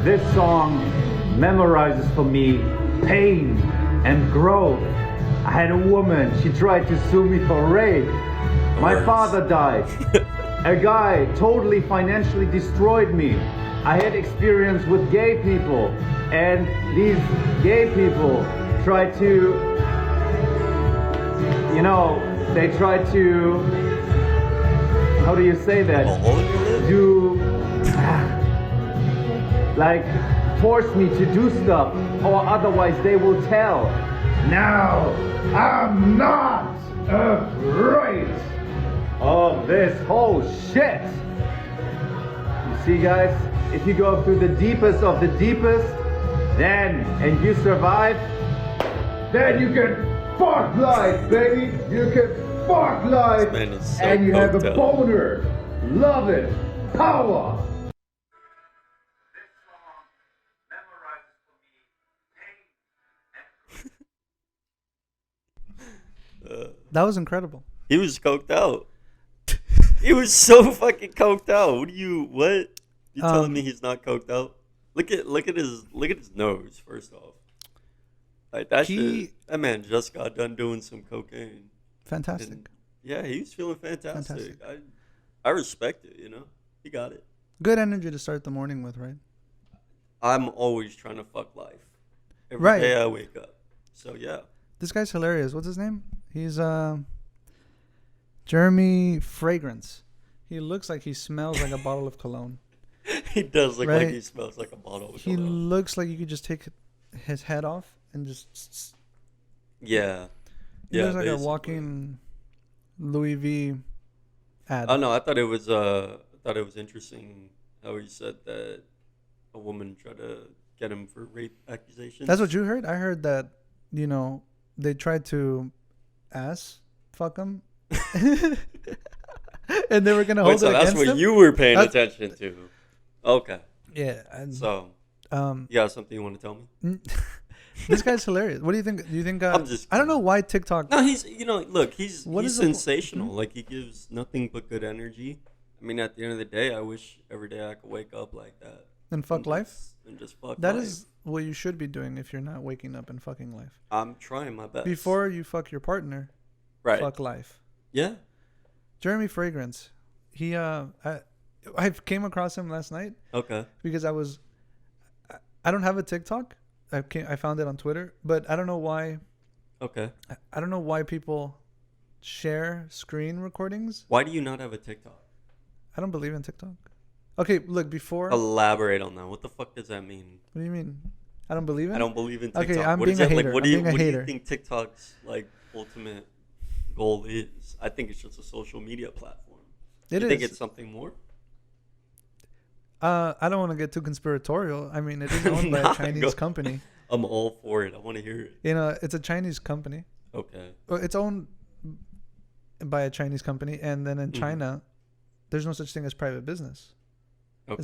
This song memorizes for me pain and growth. I had a woman, she tried to sue me for rape. My father died. A guy totally financially destroyed me. I had experience with gay people, and these gay people tried to, they tried to, how do you say that? Like, force me to do stuff, or otherwise they will tell. Now, I'm not afraid of this whole shit. You see, guys, if you go through the deepest of the deepest, and you survive, then you can fuck life, baby. You can fuck life, and you have a boner. Love it. Power. That was incredible. He was coked out. He was so fucking coked out. What? You telling me he's not coked out? Look at his nose. First off, like that man just got done doing some cocaine. Fantastic. And yeah, he was feeling fantastic. I respect it. He got it. Good energy to start the morning with, right? I'm always trying to fuck life. Every day I wake up. So yeah. This guy's hilarious. What's his name? He's Jeremy Fragrance. He looks like he smells like a bottle of cologne. He does look like he smells like a bottle of cologne. He looks like you could just take his head off and just... Yeah. He looks like a walking Louis V ad. Oh no, I thought it was interesting how he said that a woman tried to get him for rape accusations. That's what you heard? I heard that, they tried to fuck him. And they were going to hold it against him. That's what you were paying attention to. Okay. Yeah. So, you got something you want to tell me? This guy's hilarious. What do you think? Do you think? I don't know why TikTok. No, he's sensational. Like, he gives nothing but good energy. I mean, at the end of the day, I wish every day I could wake up like that. And fuck life? And just fuck life. That is what you should be doing if you're not waking up and fucking life. I'm trying my best. Before you fuck your partner, fuck life. Yeah. Jeremy Fragrance. He I came across him last night. Okay. Because I don't have a TikTok. I found it on Twitter, but I don't know why. Okay. I don't know why people share screen recordings. Why do you not have a TikTok? I don't believe in TikTok. Okay, look, before... Elaborate on that. What the fuck does that mean? What do you mean? I don't believe in it? I don't believe in TikTok. Okay, I'm being a hater. What do you think TikTok's ultimate goal is? I think it's just a social media platform. You think it's something more? I don't want to get too conspiratorial. I mean, it is owned by a Chinese company. I'm all for it. I want to hear it. It's a Chinese company. Okay. Well, it's owned by a Chinese company, and then in China, there's no such thing as private business. Okay.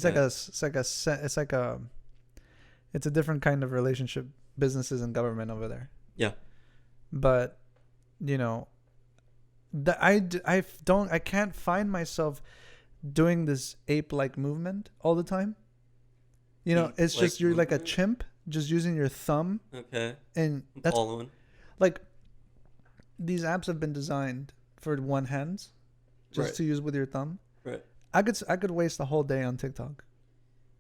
It's a different kind of relationship, businesses and government over there. Yeah. But, I can't find myself doing this ape-like movement all the time. It's just you're like a chimp, just using your thumb. Okay. And that's following. Like, these apps have been designed for one hands, just to use with your thumb. Right. I could waste a whole day on TikTok.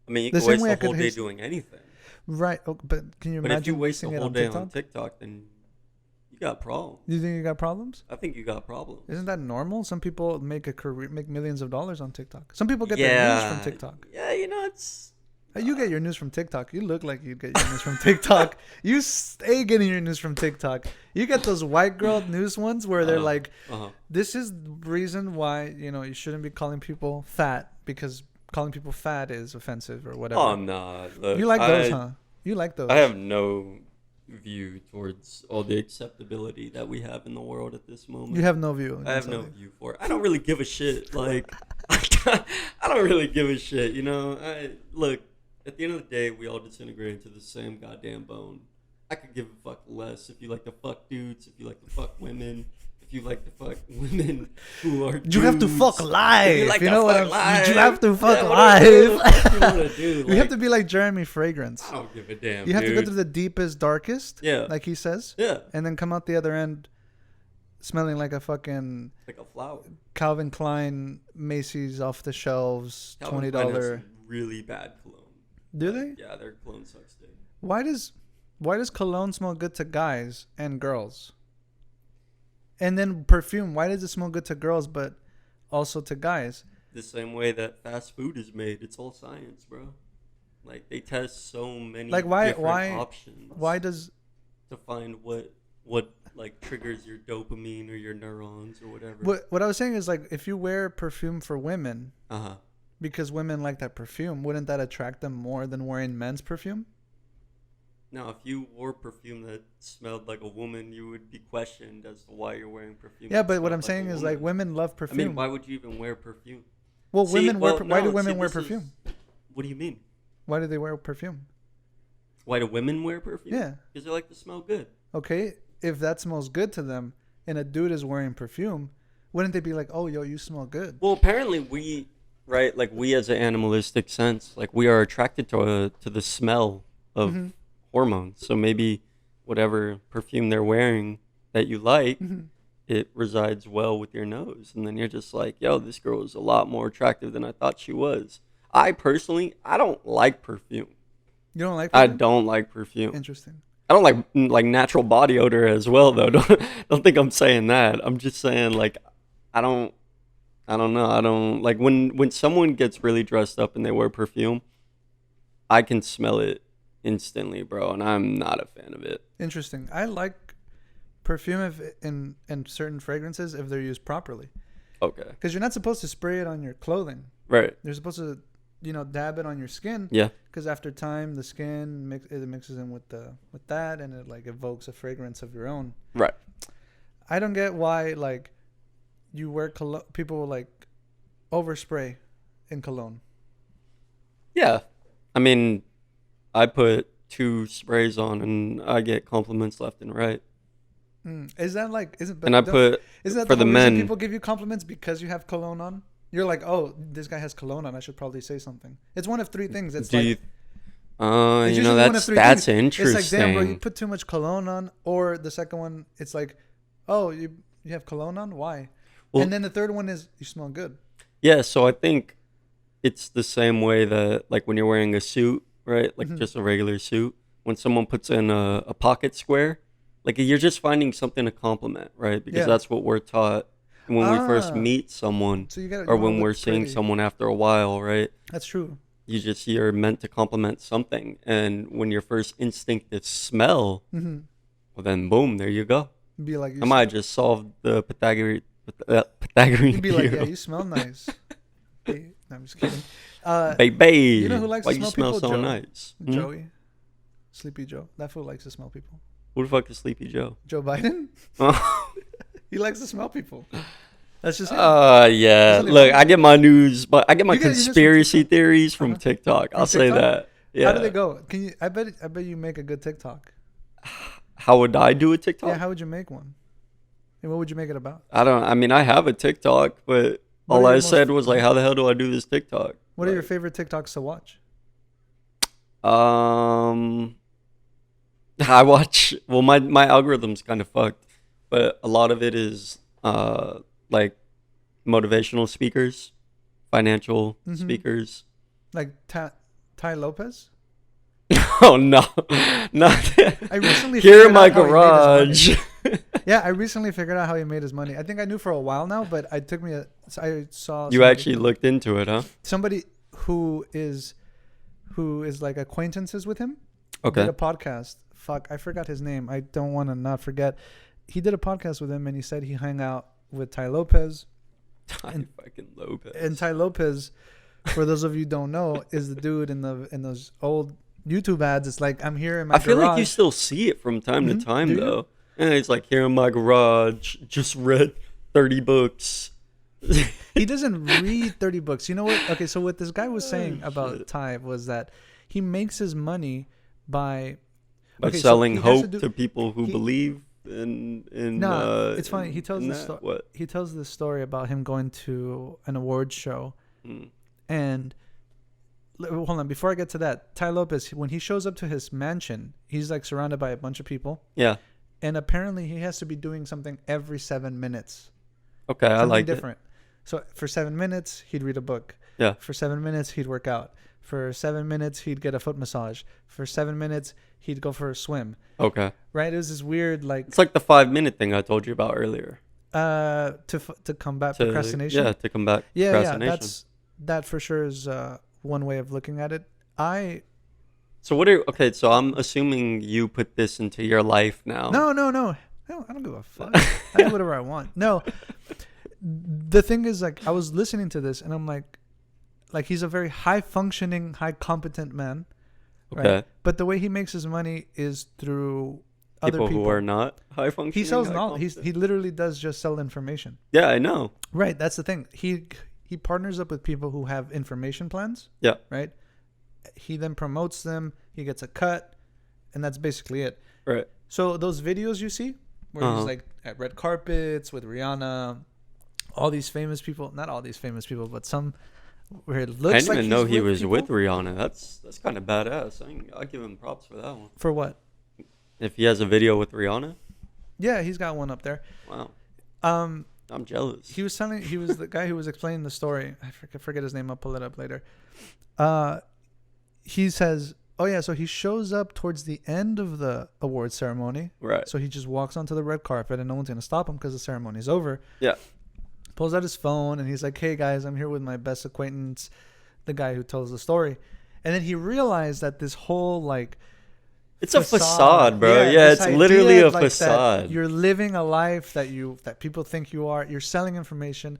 I mean, you could waste a whole day doing anything. Right. But can you imagine if you waste a whole day on TikTok, then you got problems. You think you got problems? I think you got problems. Isn't that normal? Some people make millions of dollars on TikTok. Some people get their news from TikTok. Yeah, it's... You get your news from TikTok. You look like you get your news from TikTok. You stay getting your news from TikTok. You get those white girl news ones where they're like, this is the reason why, you shouldn't be calling people fat, because calling people fat is offensive or whatever. Oh, no. Look, you like those, huh? You like those. I have no view towards all the acceptability that we have in the world at this moment. You have no view. I have no view for it. I don't really give a shit. Like, I don't really give a shit, Look, at the end of the day, we all disintegrate into the same goddamn bone. I could give a fuck less if you like to fuck dudes, if you like to fuck women, if you like to fuck women who are You have to dudes, fuck live. you, like You to know what fuck I'm live, You have to fuck yeah, live. What you want to do? You have to be like Jeremy Fragrance. I don't give a damn. You have to go dude. through the deepest, darkest. Yeah. Like he says. Yeah. And then come out the other end smelling like a fucking Like a flower. Calvin Klein Macy's off the shelves Calvin $20. Klein has some really bad cologne. Do they? Yeah, their cologne sucks, dude. Why does cologne smell good to guys and girls? And then perfume, why does it smell good to girls but also to guys? The same way that fast food is made. It's all science, bro. Like they test so many different options. Why does to find what like triggers your dopamine or your neurons or whatever. What I was saying is like if you wear perfume for women, because women like that perfume, wouldn't that attract them more than wearing men's perfume? Now, if you wore perfume that smelled like a woman, you would be questioned as to why you're wearing perfume. Yeah, but what I'm saying is like women love perfume. I mean, why would you even wear perfume? Well, why do women wear perfume? What do you mean? Why do they wear perfume? Why do women wear perfume? Yeah. Because they like to smell good. Okay, if that smells good to them and a dude is wearing perfume, wouldn't they be like, oh, yo, you smell good? Well, apparently we as an animalistic sense, like we are attracted to the smell of hormones. So maybe whatever perfume they're wearing that you like, it resides well with your nose. And then you're just like, yo, this girl is a lot more attractive than I thought she was. I don't like perfume. You don't like perfume? I don't like perfume. Interesting. I don't like natural body odor as well, though. Don't think I'm saying that. I'm just saying, like, I don't know. I don't like when someone gets really dressed up and they wear perfume, I can smell it instantly, bro, and I'm not a fan of it. Interesting. I like perfume in certain fragrances if they're used properly. Okay. Because you're not supposed to spray it on your clothing. Right. You're supposed to, dab it on your skin. Yeah. Because after time, the skin mixes in with that, and it like evokes a fragrance of your own. Right. I don't get why like you wear cologne. People like overspray in cologne. Yeah. I mean, I put 2 sprays on and I get compliments left and right. Is that like isn't that for the men? People give you compliments because you have cologne on. You're like, oh, this guy has cologne on. I should probably say something. It's one of 3 things. It's that's interesting. It's like, damn, bro, you put too much cologne on. Or the second one, it's like, oh, you have cologne on? Why? Well, and then the third one is you smell good. Yeah, so I think it's the same way that like when you're wearing a suit, right? Like just a regular suit. When someone puts in a pocket square, like you're just finding something to compliment, right? Because that's what we're taught when we first meet someone, or when we're seeing someone after a while, right? That's true. You're meant to compliment something, and when your first instinct is smell, well then boom, there you go. Be like, I might just solve the Pythagorean. You'd be like, yeah, you smell nice. Hey, no, I'm just kidding. Baby, you know who likes why to you smell smell people? so Joey. nice? Joey, Sleepy Joe. That fool likes to smell people. Who the fuck is Sleepy Joe? Joe Biden. He likes to smell people. That's just him. Yeah. Look, I get my news, but I get my conspiracy theories from TikTok. I'll say that. Yeah. How do they go? Can you? I bet you make a good TikTok. How would I do a TikTok? Yeah. How would you make one? And what would you make it about? I mean, I have a TikTok, but all I said was like, how the hell do I do this TikTok? What are your favorite TikToks to watch? I watch. Well, my algorithm's kind of fucked, but a lot of it is like motivational speakers, financial speakers. Like Ty Lopez? Oh no, not I recently here in my garage. Yeah, I recently figured out how he made his money. I think I knew for a while now, but I saw. You actually looked into it, huh? Somebody who is like acquaintances with him. Okay. Did a podcast. Fuck, I forgot his name. I don't want to not forget. He did a podcast with him, and he said he hung out with Ty Lopez. Fucking Lopez. And Ty Lopez, for those of you who don't know, is the dude in those old YouTube ads. It's like, I'm here in my garage. I feel like you still see it from time to time, though. And it's like, here in my garage, just read 30 books. He doesn't read 30 books. You know what? Okay, so what this guy was saying about Ty was that he makes his money by selling hope to people who believe. in it's funny. He tells this story. What? He tells this story about him going to an awards show, and hold on. Before I get to that, Ty Lopez, when he shows up to his mansion, he's like surrounded by a bunch of people. Yeah. And apparently, he has to be doing something every 7 minutes. Okay, I like different. So for 7 minutes, he'd read a book. Yeah. For 7 minutes, he'd work out. For 7 minutes, he'd get a foot massage. For 7 minutes, he'd go for a swim. Okay. Right? It was this weird, like... It's like the 5-minute thing I told you about earlier. To combat procrastination? Yeah, to combat procrastination. Yeah, that for sure is one way of looking at it. So so I'm assuming you put this into your life now. No. I don't give a fuck. I do whatever I want. No. The thing is, like, I was listening to this, and I'm like, he's a very high-functioning, high-competent man. Okay. Right? But the way he makes his money is through other people who are not high-functioning. He sells knowledge. He literally does just sell information. Yeah, I know. Right. That's the thing. He partners up with people who have information plans. Yeah. Right. He then promotes them. He gets a cut, and that's basically it. Right. So those videos you see, where he's like at red carpets with Rihanna, all these famous people, not all these famous people, but some where it looks like I didn't even know he was with Rihanna. That's kind of badass. I'll give him props for that one. For what? If he has a video with Rihanna? Yeah, he's got one up there. Wow. I'm jealous. He was the guy who was explaining the story. I forget his name. I'll pull it up later. He says, oh yeah, so he shows up towards the end of the award ceremony. Right. So he just walks onto the red carpet and no one's going to stop him because the ceremony's over. Yeah. Pulls out his phone and he's like, hey guys, I'm here with my best acquaintance, the guy who tells the story. And then he realized that this whole like... It's a facade, bro. Yeah, it's literally a facade. You're living a life that people think you are. You're selling information.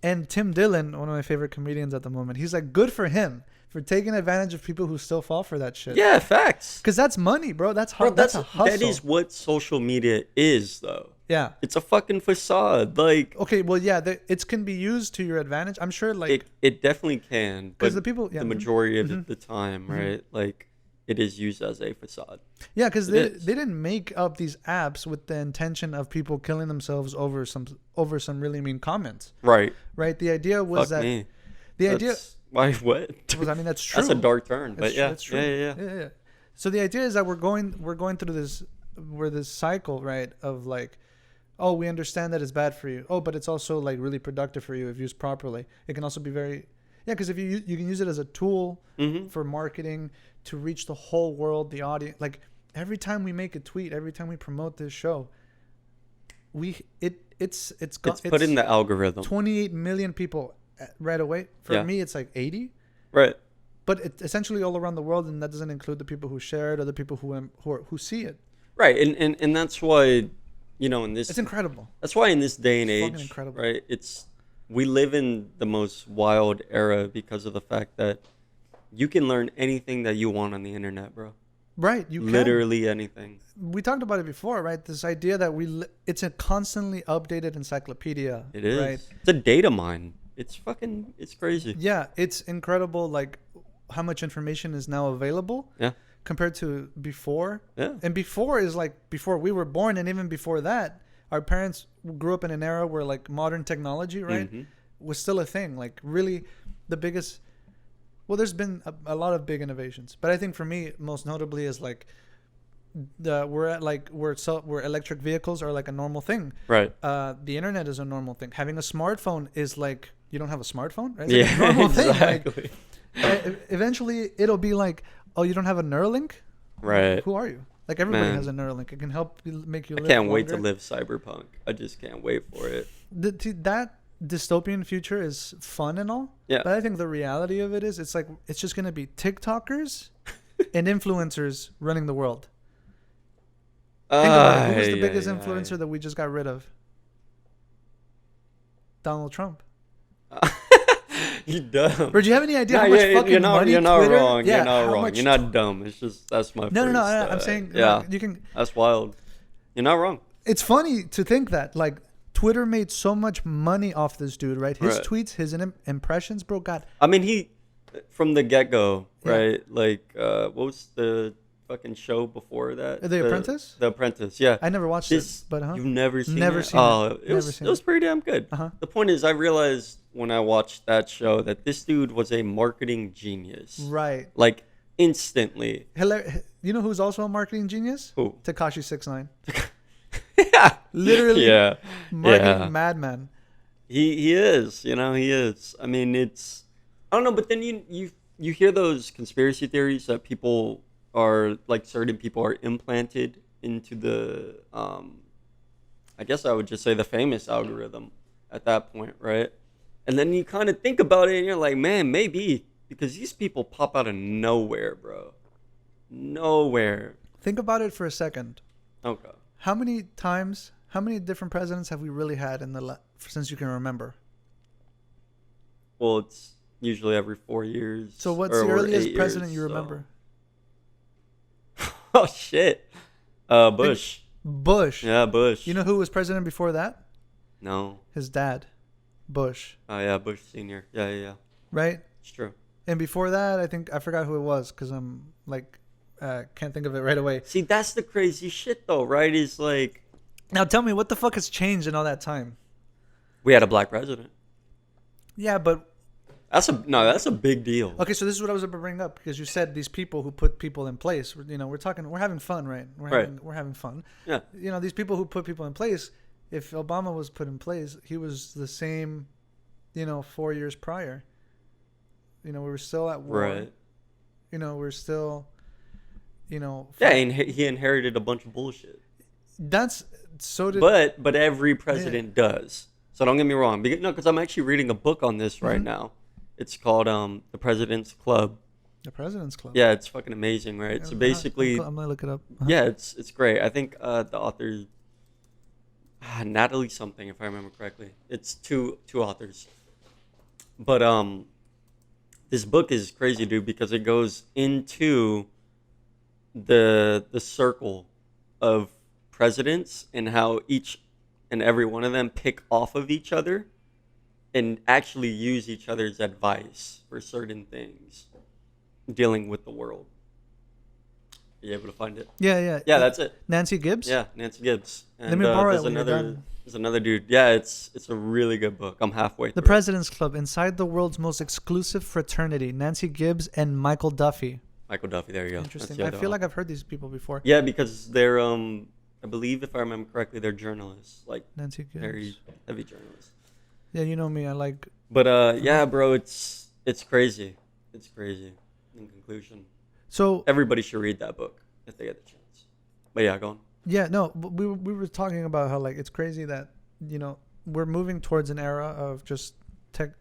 And Tim Dillon, one of my favorite comedians at the moment, he's like, good for him for taking advantage of people who still fall for that shit. Yeah, facts. Because that's money, bro. That's hard. That's a hustle. That is what social media is, though. Yeah. It's a fucking facade. Like, okay, well, yeah, it can be used to your advantage. I'm sure, like... It definitely can. Because the majority of the time, right? Like, it is used as a facade. Yeah, because they didn't make up these apps with the intention of people killing themselves over some really mean comments. Right. Right? The idea was Why? What? I mean, that's true. That's a dark turn, but yeah. That's true. Yeah. So the idea is that we're going through this cycle, right? Of like, oh, we understand that it's bad for you. Oh, but it's also like really productive for you if used properly. It can also be because if you can use it as a tool for marketing to reach the whole world, the audience. Like every time we make a tweet, every time we promote this show, it's put in the algorithm. 28 million people right away. For me, it's like 80. Right. But it's essentially all around the world, and that doesn't include the people who share it or the people who see it. Right, and that's why, it's incredible. That's why in this day and age, incredible. Right, we live in the most wild era because of the fact that you can learn anything that you want on the internet, bro. Right, you can. Literally anything. We talked about it before, right? This idea that it's a constantly updated encyclopedia. It is. Right? It's a data mine. It's crazy. Yeah, it's incredible, like how much information is now available. Yeah. Compared to before. Yeah. And before is like before we were born, and even before that, our parents grew up in an era where like modern technology, right, was still a thing. Like really, the biggest. Well, there's been a lot of big innovations, but I think for me, most notably is like where electric vehicles are like a normal thing. Right. The internet is a normal thing. Having a smartphone is like you don't have a smartphone, right? It's like a normal exactly. thing. Like, eventually, it'll be like, oh, you don't have a Neuralink? Right. Who are you? Like everybody has a Neuralink. It can help make you live I can't longer. wait to live cyberpunk. I just can't wait for it. That dystopian future is fun and all. Yeah. But I think the reality of it is it's just going to be TikTokers and influencers running the world. Think about it. Who's the biggest influencer that we just got rid of? Donald Trump. You dumb. Bro, do you have any idea how much fucking money You're not Twitter? wrong. Yeah, you're not wrong. much You're not dumb. It's just that's my. No. I'm saying. Yeah. You can. That's wild. You're not wrong. It's funny to think that like Twitter made so much money off this dude, right? His tweets, his impressions, bro. God. I mean, he from the get go, right? Like, what was the fucking show before that. The Apprentice? The Apprentice, yeah. I never watched it, but You've never seen never it? seen it. It was pretty damn good. Uh-huh. The point is, I realized when I watched that show that this dude was a marketing genius. Right. Like, instantly. You know who's also a marketing genius? Who? Tekashi 69. Yeah. Literally. Yeah. Marketing madman. He is. You know, he is. I mean, it's... I don't know, but then you hear those conspiracy theories that people are... Like, certain people are implanted into the... I guess I would just say the famous algorithm at that point, right? And then you kind of think about it and you're like, man, maybe... Because these people pop out of nowhere, bro. Nowhere. Think about it for a second. Okay. How many different presidents have we really had since you can remember? Well, it's usually every 4 years. So what's the earliest president you so. remember? Oh, shit. Bush. Bush. Yeah, Bush. You know who was president before that? No. His dad, Bush. Oh, yeah, Bush Sr. Yeah. Right? It's true. And before that, I forgot who it was because I'm like, can't think of it right away. See, that's the crazy shit, though, right? Is like... Now tell me, what the fuck has changed in all that time? We had a black president. Yeah, but... That's a big deal. Okay, so this is what I was about to bring up because you said these people who put people in place. You know, we're having fun, right? We're having fun. Yeah. You know, these people who put people in place. If Obama was put in place, he was the same. 4 years prior. We were still at war. Right. We're still. Yeah, and he inherited a bunch of bullshit. That's so. But every president does. So don't get me wrong. Because I'm actually reading a book on this right now. It's called The President's Club. The President's Club. Yeah, it's fucking amazing, right? So basically, I'm gonna look it up. Yeah, it's great. I think the author, Natalie something, if I remember correctly. It's two authors. But this book is crazy, dude, because it goes into the circle of presidents and how each and every one of them pick off of each other and actually use each other's advice for certain things dealing with the world. Are you able to find it? Yeah. Yeah, that's it. Nancy Gibbs? Yeah, Nancy Gibbs. And, Let me borrow it when you're done. There's another dude. Yeah, it's a really good book. I'm halfway through. The President's Club, Inside the World's Most Exclusive Fraternity. Nancy Gibbs and Michael Duffy. Michael Duffy, there you go. Interesting. I feel like I've heard these people before. Yeah, because they're, I believe, if I remember correctly, they're journalists. Like, Nancy Gibbs. Very heavy journalists. Yeah, you know me. I like... But, yeah, bro, it's crazy. It's crazy, in conclusion. So... Everybody should read that book if they get the chance. But, yeah, go on. Yeah, no, but we were talking about how, like, it's crazy that, we're moving towards an era of just...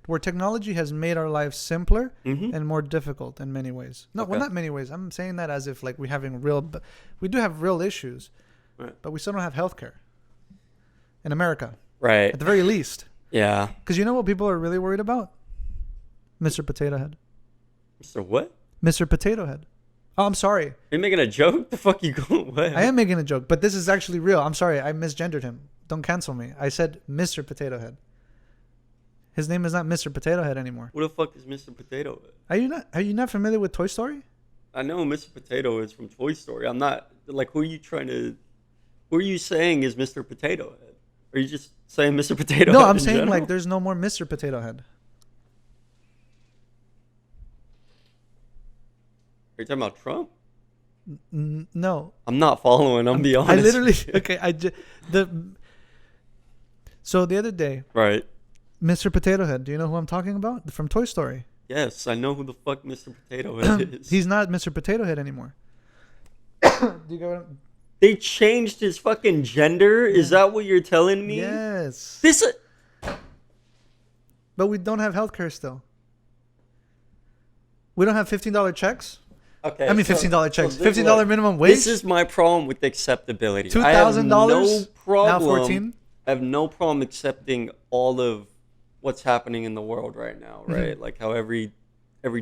where technology has made our lives simpler and more difficult in many ways. No, well, not many ways. I'm saying that as if like we do have real issues, right. But we still don't have healthcare in America, right? At the very least, yeah. Because you know what people are really worried about? Mr. Potato Head. Mr. What? Mr. Potato Head. Oh, I'm sorry. Are you making a joke? The fuck you going? What? I am making a joke, but this is actually real. I'm sorry. I misgendered him. Don't cancel me. I said Mr. Potato Head. His name is not Mr. Potato Head anymore. What the fuck is Mr. Potato Head? Are you not familiar with Toy Story? I know Mr. Potato is from Toy Story. I'm not like who are you saying is Mr. Potato Head? Are you just saying Mr. Potato Head? No, I'm saying general? like there's no more Mr. Potato Head. Are you talking about Trump? No. I'm not following. I'm be honest. I literally So the other day, right. Mr. Potato Head. Do you know who I'm talking about? From Toy Story. Yes, I know who the fuck Mr. Potato Head is. He's not Mr. Potato Head anymore. Do you go? They changed his fucking gender? Yeah. Is that what you're telling me? Yes. But we don't have healthcare still. We don't have $15 checks. Okay. I mean, $15 checks. $15 minimum wage. This is my problem with acceptability. $2,000. No problem. Now 14. I have no problem accepting all of what's happening in the world right now, right? Mm-hmm. Like how every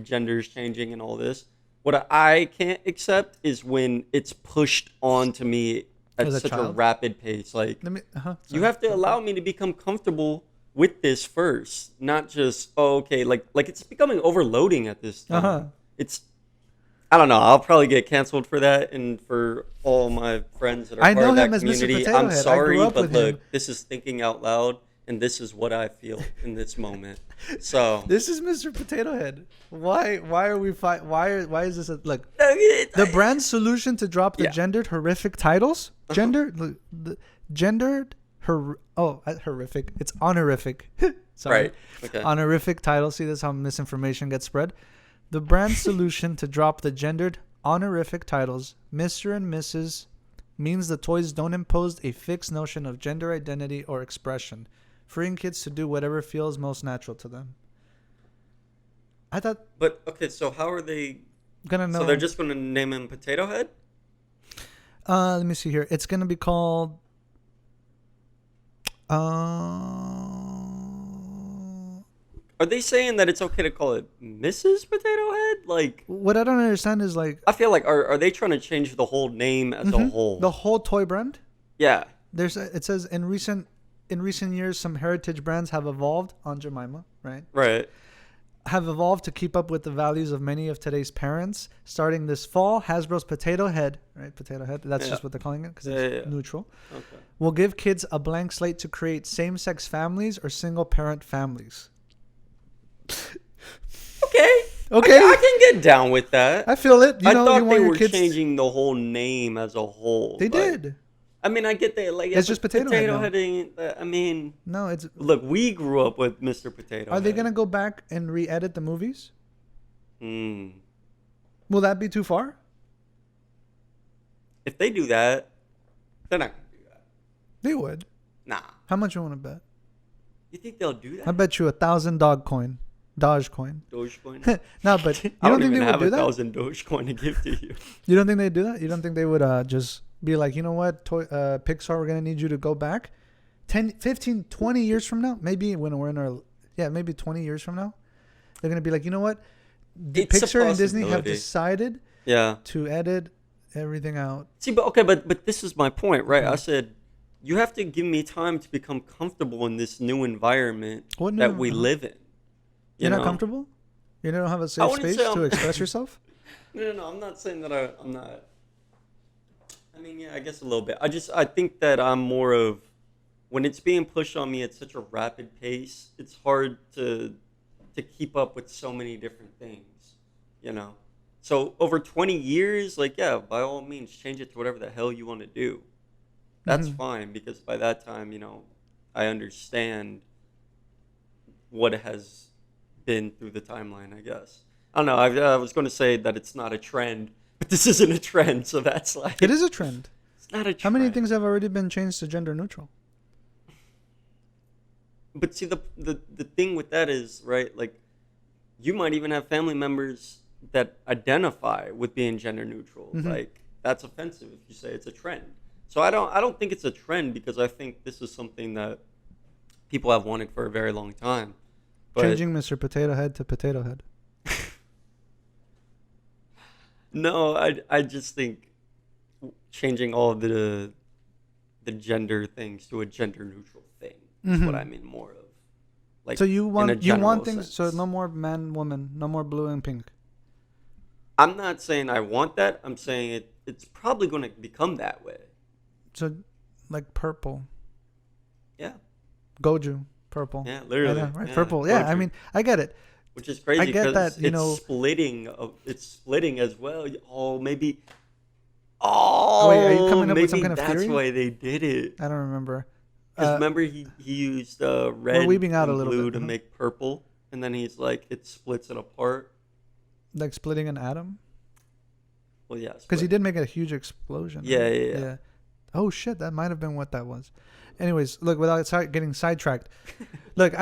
gender is changing and all this. What I can't accept is when it's pushed on to me at such a rapid pace. Like, you have to allow me to become comfortable with this first, not just, like it's becoming overloading at this time. It's I don't know. I'll probably get canceled for that, and for all my friends that are I part know of that him as Mr. community, Potato I'm Head. I sorry, grew up but with look, him. this is thinking out loud, and this is what I feel in this moment. So This is Mr. Potato Head. Why are we fight? Why is this look? The brand's solution to drop the Yeah. gendered horrific titles. Gendered horrific. It's honorific. Sorry. Right. Okay. Honorific titles. See, this is how misinformation gets spread. The brand's solution to drop the gendered honorific titles, Mr. and Mrs., means the toys don't impose a fixed notion of gender identity or expression, freeing kids to do whatever feels most natural to them. I thought. But okay, so how are they Gonna know. So they're just gonna name him Potato Head? Let me see here. It's gonna be called. Are they saying that it's okay to call it Mrs. Potato Head? Like, What I don't understand is like I feel like are they trying to change the whole name as a whole? the whole toy brand. Yeah. It says in recent years some heritage brands have evolved on Jemima, right? Right. Have evolved to keep up with the values of many of today's parents. Starting this fall, Hasbro's Potato Head, right? Potato Head. That's just what they're calling it because it's neutral. Okay. Will give kids a blank slate to create same-sex families or single-parent families. Okay. Okay. I can get down with that. I feel it. I You thought want they your were kids. changing the whole name as a whole. They did. I mean, I get that. Like, It's just Potato Head now. Head ain't, I mean, No, it's. look, we grew up with Mr. Potato Are they Head. gonna go back and re-edit the movies? Hmm. Will that be too far? If they do that, they're not gonna do that. They would. Nah. How much you want to bet? You think they'll do that? I bet you 1,000 Dogecoin. Dogecoin. No, but you I don't don't think even they would have do that? 1,000 Dogecoin to give to you. You don't think they'd do that? You don't think they would just be like, you know what, Pixar, we're going to need you to go back 10, 15, 20 years from now? Maybe when we're in our, maybe 20 years from now. They're going to be like, you know what? It's a Pixar and Disney have possibility. decided Yeah. to edit everything out. See, but this is my point, right? I said you have to give me time to become comfortable in this new environment that we live in. You're not comfortable? You don't have a safe wouldn't space say to I'm- express yourself? No. I'm not saying that I'm not. I mean, yeah, I guess a little bit. I think that I'm more of when it's being pushed on me at such a rapid pace. It's hard to keep up with so many different things, you know. So over 20 years, like, yeah, by all means, change it to whatever the hell you want to do. That's fine because by that time, you know, I understand what has been through the timeline, I guess. I don't know. I was going to say that it's not a trend, but this isn't a trend, so that's like... It is a trend. It's not a trend. How many things have already been changed to gender neutral? But see, the thing with that is, right, like, you might even have family members that identify with being gender neutral. Like, that's offensive if you say it's a trend. So I don't think it's a trend because I think this is something that people have wanted for a very long time. But Changing Mr. Potato Head to Potato Head. no, I just think changing all of the gender things to a gender neutral thing is what I mean more of. Like, So you in a want general things, sense. so no more man, woman, no more blue and pink. I'm not saying I want that. I'm saying it's probably going to become that way. So like purple. Yeah. Goju, purple. Yeah, literally. I know, right? Yeah, Purple. Yeah, I Goju. mean, I get it. Which is crazy I get because that, you it's know- splitting. It's splitting as well. Oh, maybe. Oh, Wait, are you coming up maybe with some kind of that's theory? why they did it. I don't remember. Because remember, he used red weaving out and a little blue bit, to make purple, and then he's like, it splits it apart. Like splitting an atom? Well, yes. Because he did make a huge explosion. Yeah, right? yeah. Oh, shit. That might have been what that was. Anyways, look, without getting sidetracked. Look,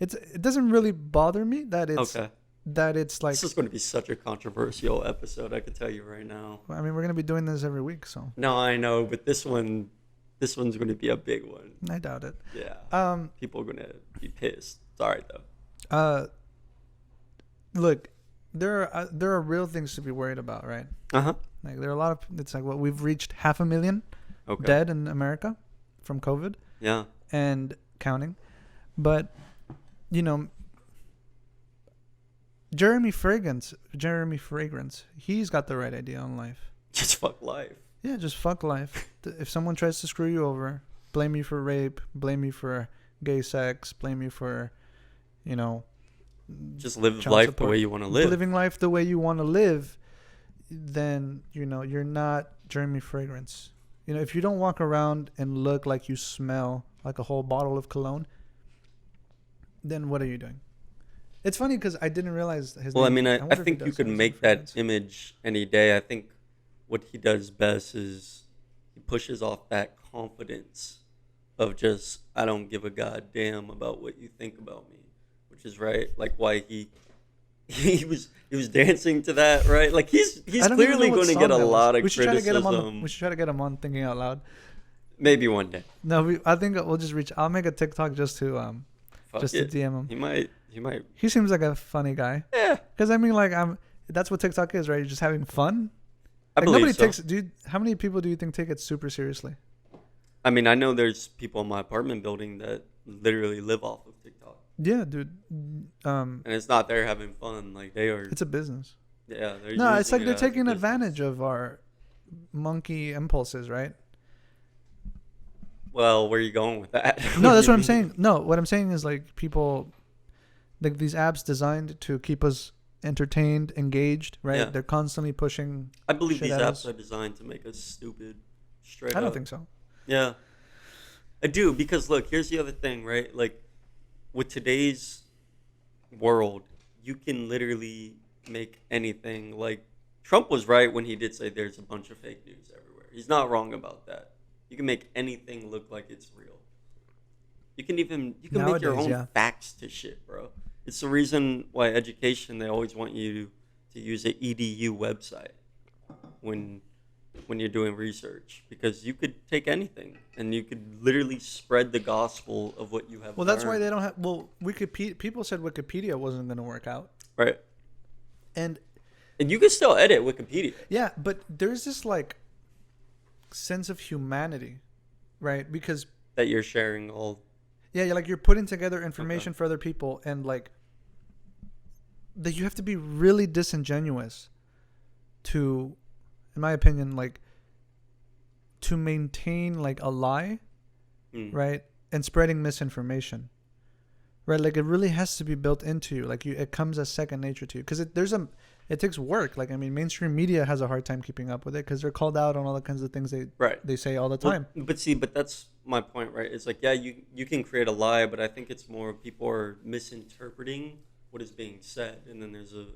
it doesn't really bother me that it's Okay. like, This is going to be such a controversial episode. I can tell you right now. I mean, we're going to be doing this every week, so No, I know, but this one's going to be a big one. I doubt it. Yeah. People are going to be pissed. Sorry, though. Look, there are real things to be worried about, right? Uh-huh. Like there are a lot of, it's like, what, we've reached 500,000 Okay. dead in America from COVID Yeah. and counting. But, you know, Jeremy Fragrance, he's got the right idea on life. Just fuck life. Yeah, just fuck life. If someone tries to screw you over, blame you for rape, blame you for gay sex, blame you for, just live life the way you want to live. Living life the way you want to live, then, you're not Jeremy Fragrance. If you don't walk around and look like you smell like a whole bottle of cologne, then what are you doing? It's funny because I didn't realize his name. I think you could make that image any day. I think what he does best is he pushes off that confidence of just, I don't give a goddamn about what you think about me, which is right. Like why he was dancing to that, right? Like he's clearly going to get a lot of criticism. We should try to get him on Thinking Out Loud. Maybe one day. No, I think we'll just reach. I'll make a TikTok just to to DM him. He might. He seems like a funny guy. Yeah. Because that's what TikTok is, right? You're just having fun. I believe so. How many people do you think take it super seriously? I mean, I know there's people in my apartment building that literally live off of TikTok. Yeah, dude. And it's not they're having fun. Like they are. It's a business. Yeah. No, it's like they're taking advantage of our monkey impulses, right? Well, where are you going with that? No, that's what I'm saying. No, what I'm saying is like people, like these apps designed to keep us entertained, engaged, right? Yeah. They're constantly pushing. I believe these apps are designed to make us stupid. Straight up. I don't think so. Yeah. I do, because look, here's the other thing, right? Like with today's world, you can literally make anything. Like Trump was right when he did say there's a bunch of fake news everywhere. He's not wrong about that. You can make anything look like it's real. You can make your own facts to shit, bro. It's the reason why education, they always want you to use an EDU website when you're doing research, because you could take anything and you could literally spread the gospel of what you have. Well, that's why they don't have. Well, Wikipedia. People said Wikipedia wasn't going to work out. Right. And you can still edit Wikipedia. Yeah, but there's this like sense of humanity, right? Because that you're sharing all. Yeah, you're putting together information for other people, and like that you have to be really disingenuous to, in my opinion, like to maintain like a lie, right? And spreading misinformation, right? Like it really has to be built into you. Like it comes as second nature to you, because it takes work. Like, I mean, mainstream media has a hard time keeping up with it because they're called out on all the kinds of things they say all the time. Well, but that's my point, right? It's like, yeah, you can create a lie, but I think it's more people are misinterpreting what is being said, and then there's a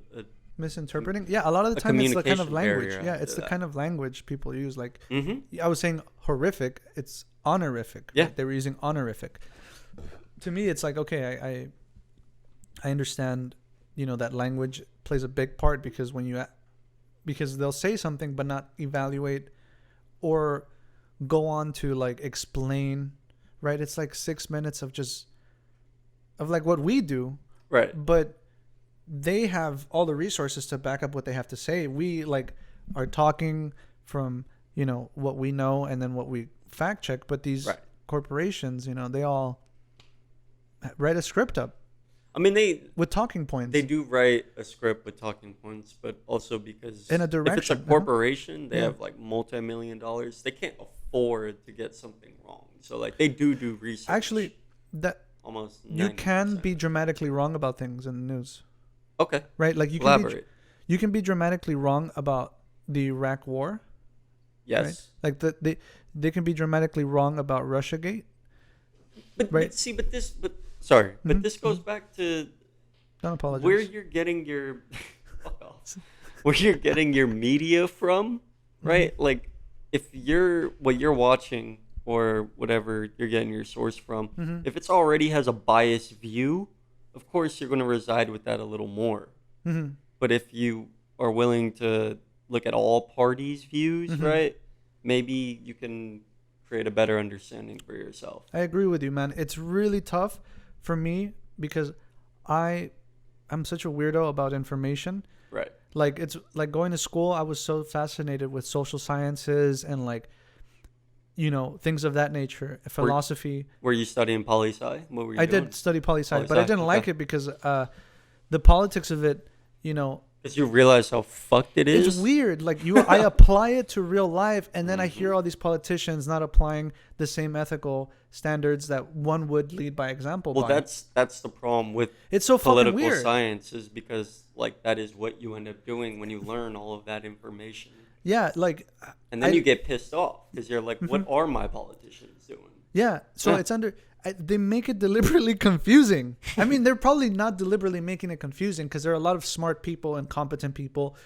misinterpreting. Yeah, a lot of the time it's the kind of language. Yeah, it's the kind of language people use. Like, I was saying horrific. It's honorific. Yeah, right? They were using honorific. To me, it's like, okay, I understand. That language plays a big part, because because they'll say something but not evaluate or go on to like explain, right? It's like 6 minutes of like what we do, right? But they have all the resources to back up what they have to say. We like are talking from what we know and then what we fact check, but these corporations, they all write a script up. I mean, with talking points. They do write a script with talking points, but also because in a direction, if it's a corporation, they have like multi-million dollars. They can't afford to get something wrong. So like they do research. Actually, that almost 90%. You can be dramatically wrong about things in the news. Okay. Right? Like you can be dramatically wrong about the Iraq war. Yes. Right? Like they can be dramatically wrong about Russiagate. But this goes back to don't apologize. Where you're getting your media from, right? Like if what you're watching or whatever you're getting your source from, if it's already has a biased view, of course you're going to reside with that a little more. But if you are willing to look at all parties' views, right? Maybe you can create a better understanding for yourself. I agree with you, man. It's really tough for me because I'm such a weirdo about information. Right. Like it's like going to school. I was so fascinated with social sciences and like, things of that nature, philosophy. Were you studying poli-sci? What were you doing? Did study poli-sci, but I didn't like it because the politics of it you know, Because you realize how fucked it is. it's weird. Like I apply it to real life, and then I hear all these politicians not applying the same ethical standards that one would lead by example. Well, by. that's the problem with It's so fucking political weird. science, is because like that is what you end up doing when you learn all of that information. Yeah, like. And then you get pissed off because you're like, what are my politicians doing? Yeah, so it's they make it deliberately confusing. I mean, they're probably not deliberately making it confusing because there are a lot of smart people and competent people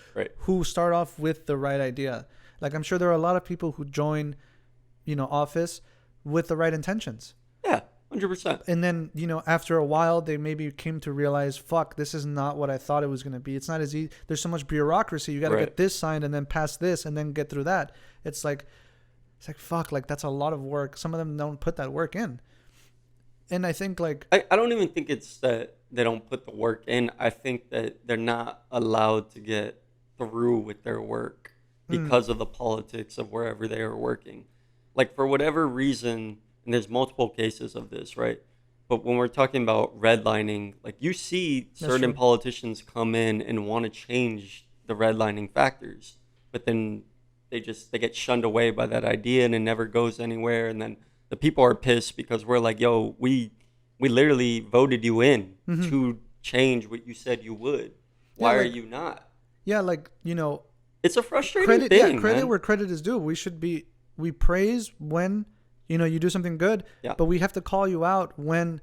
who start off with the right idea. Like, I'm sure there are a lot of people who join, office with the right intentions. Yeah, 100%. And then, after a while, they maybe came to realize, fuck, this is not what I thought it was going to be. It's not as easy. There's so much bureaucracy. You got to get this signed and then pass this and then get through that. It's like, fuck, like that's a lot of work. Some of them don't put that work in. And I think like... I don't even think it's that they don't put the work in. I think that they're not allowed to get through with their work because of the politics of wherever they are working. Like for whatever reason, and there's multiple cases of this, right? But when we're talking about redlining, like you see certain politicians come in and want to change the redlining factors, but then they get shunned away by that idea and it never goes anywhere. And then the people are pissed because we're like, yo, we literally voted you in to change what you said you would. Why are you not? Yeah, like, it's a frustrating thing. Yeah, credit where credit is due. We praise when, you do something good, but we have to call you out when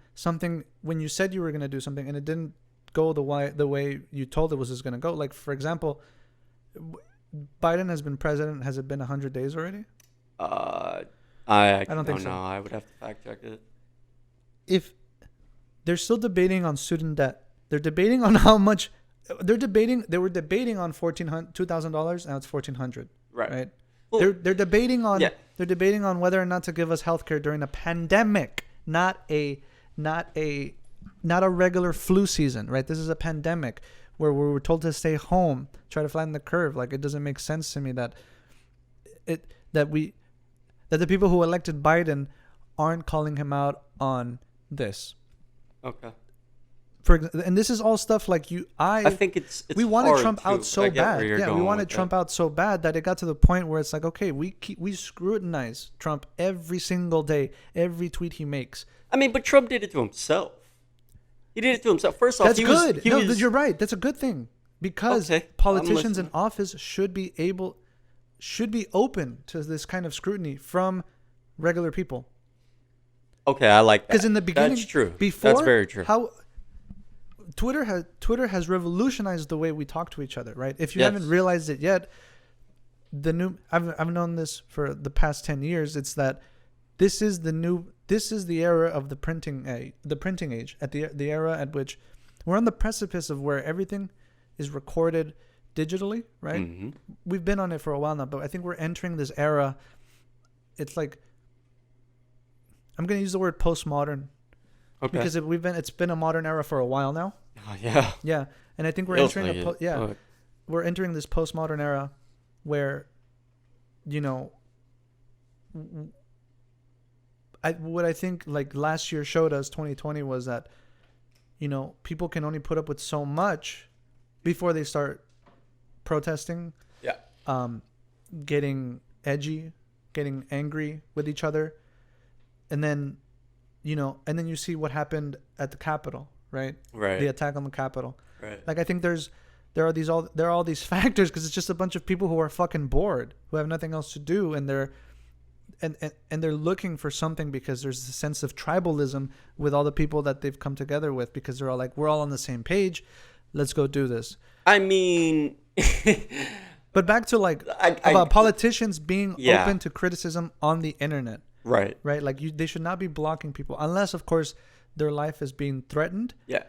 you said you were going to do something and it didn't go the way you told it was just going to go. Like, for example, Biden has been president. Has it been 100 days already? I don't think so. I would have to fact check it. If they're still debating on student debt, they're debating on how much they were debating on $2,000. Now it's $1,400. Right. Well, they're debating on they're debating on whether or not to give us healthcare during a pandemic, not a regular flu season. Right. This is a pandemic where we were told to stay home, try to flatten the curve. Like, it doesn't make sense to me that the people who elected Biden aren't calling him out on this. Okay. And this is all stuff like I think it's we wanted Trump out so bad. Yeah, we wanted Trump out so bad that it got to the point where it's like, okay, we scrutinize Trump every single day, every tweet he makes. I mean, but Trump did it to himself. He did it to himself. First off, that's good. You're right. That's a good thing because politicians in office should be open to this kind of scrutiny from regular people. Okay, I like that. Because in the beginning, that's true. That's very true. How Twitter has revolutionized the way we talk to each other, right? If you haven't realized it yet, I've known this for the past 10 years. It's that this is the era of the printing age, at the era at which we're on the precipice of where everything is recorded digitally, right? Mm-hmm. We've been on it for a while now, but I think we're entering this era. It's like, I'm going to use the word postmodern. Okay. Because it's been a modern era for a while now. Oh, yeah. Yeah, and I think we're entering we're entering this postmodern era where, what I think like last year showed us, 2020, was that, people can only put up with so much before they start protesting. Yeah. Getting edgy, getting angry with each other, and then you see what happened at the Capitol, right? Right. The attack on the Capitol. Right. Like, I think there are all these factors because it's just a bunch of people who are fucking bored, who have nothing else to do, and they're looking for something because there's a sense of tribalism with all the people that they've come together with, because they're all like, we're all on the same page, let's go do this. I mean, but back to about politicians being open to criticism on the internet. Right. Like, they should not be blocking people unless, of course, their life is being threatened. Yeah.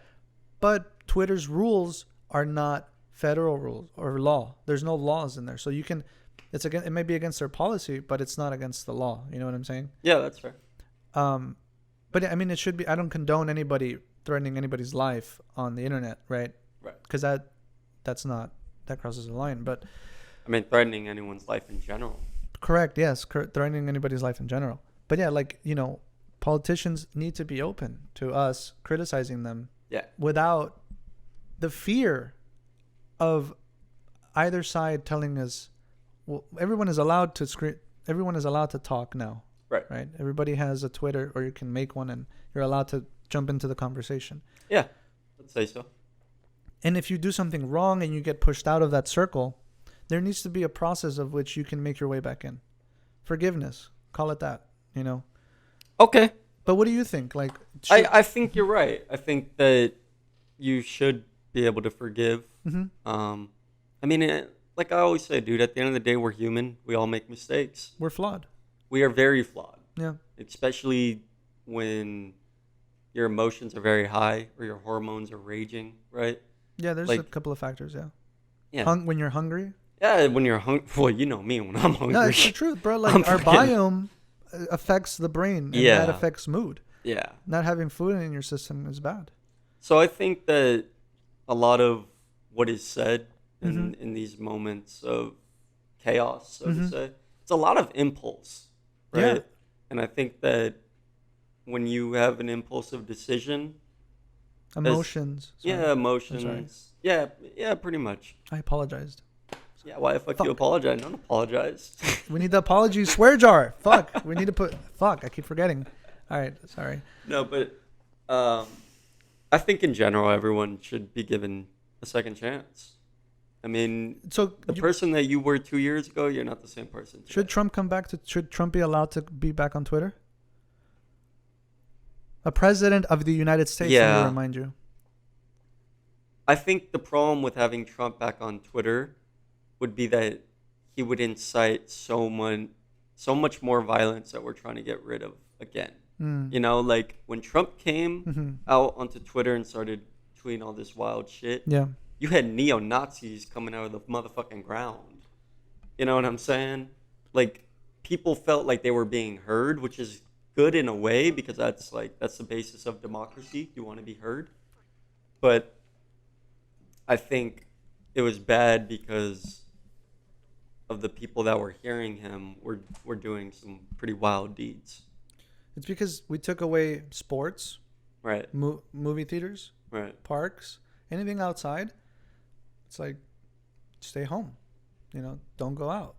But Twitter's rules are not federal rules or law. There's no laws in there. So it may be against their policy, but it's not against the law. You know what I'm saying? Yeah, that's fair. But I mean, it should be, I don't condone anybody threatening anybody's life on the internet, right? Right. Because that crosses the line. But I mean, threatening anyone's life in general. Correct. Yes. Threatening anybody's life in general. But yeah, like, politicians need to be open to us criticizing them. Yeah. Without the fear of either side telling us, well, everyone is allowed to talk now. Right. Everybody has a Twitter, or you can make one, and you're allowed to jump into the conversation. Yeah, let's say so. And if you do something wrong and you get pushed out of that circle, there needs to be a process of which you can make your way back in. Forgiveness, call it that. Okay. But what do you think? Like, I think you're right. I think that you should be able to forgive. Mm-hmm. I mean, like I always say, dude, at the end of the day, we're human. We all make mistakes. We're flawed. We are very flawed. Yeah. Especially when your emotions are very high or your hormones are raging, right? Yeah, there's a couple of factors, Yeah. When you're hungry. Yeah, when you're hungry. Well, you know me when I'm hungry. No, it's the truth, bro. Like, our biome affects the brain, and that affects mood. Yeah. Not having food in your system is bad. So I think that a lot of what is said in these moments of chaos, so to say, it's a lot of impulse, right? Yeah. And I think that when you have an impulsive decision, emotions. Emotions. Yeah, pretty much. I apologized. Yeah, why the fuck you apologize? Don't apologize. We need the apology swear jar. Fuck. We need to put. Fuck. I keep forgetting. All right. Sorry. No, but I think in general everyone should be given a second chance. I mean, so the person that you were 2 years ago, you're not the same person today. Should Trump come back to? Should Trump be allowed to be back on Twitter? A president of the United States. Yeah. Let me remind you. I think the problem with having Trump back on Twitter would be that he would incite so much more violence that we're trying to get rid of again. Like when Trump came out onto Twitter and started tweeting all this wild shit. Yeah. You had neo-Nazis coming out of the motherfucking ground. You know what I'm saying? Like, people felt like they were being heard, which is good in a way because that's the basis of democracy. You want to be heard. But I think it was bad because of the people that were hearing him were doing some pretty wild deeds. It's because we took away sports, right? Movie theaters, right? Parks, anything outside. It's like, stay home. Don't go out.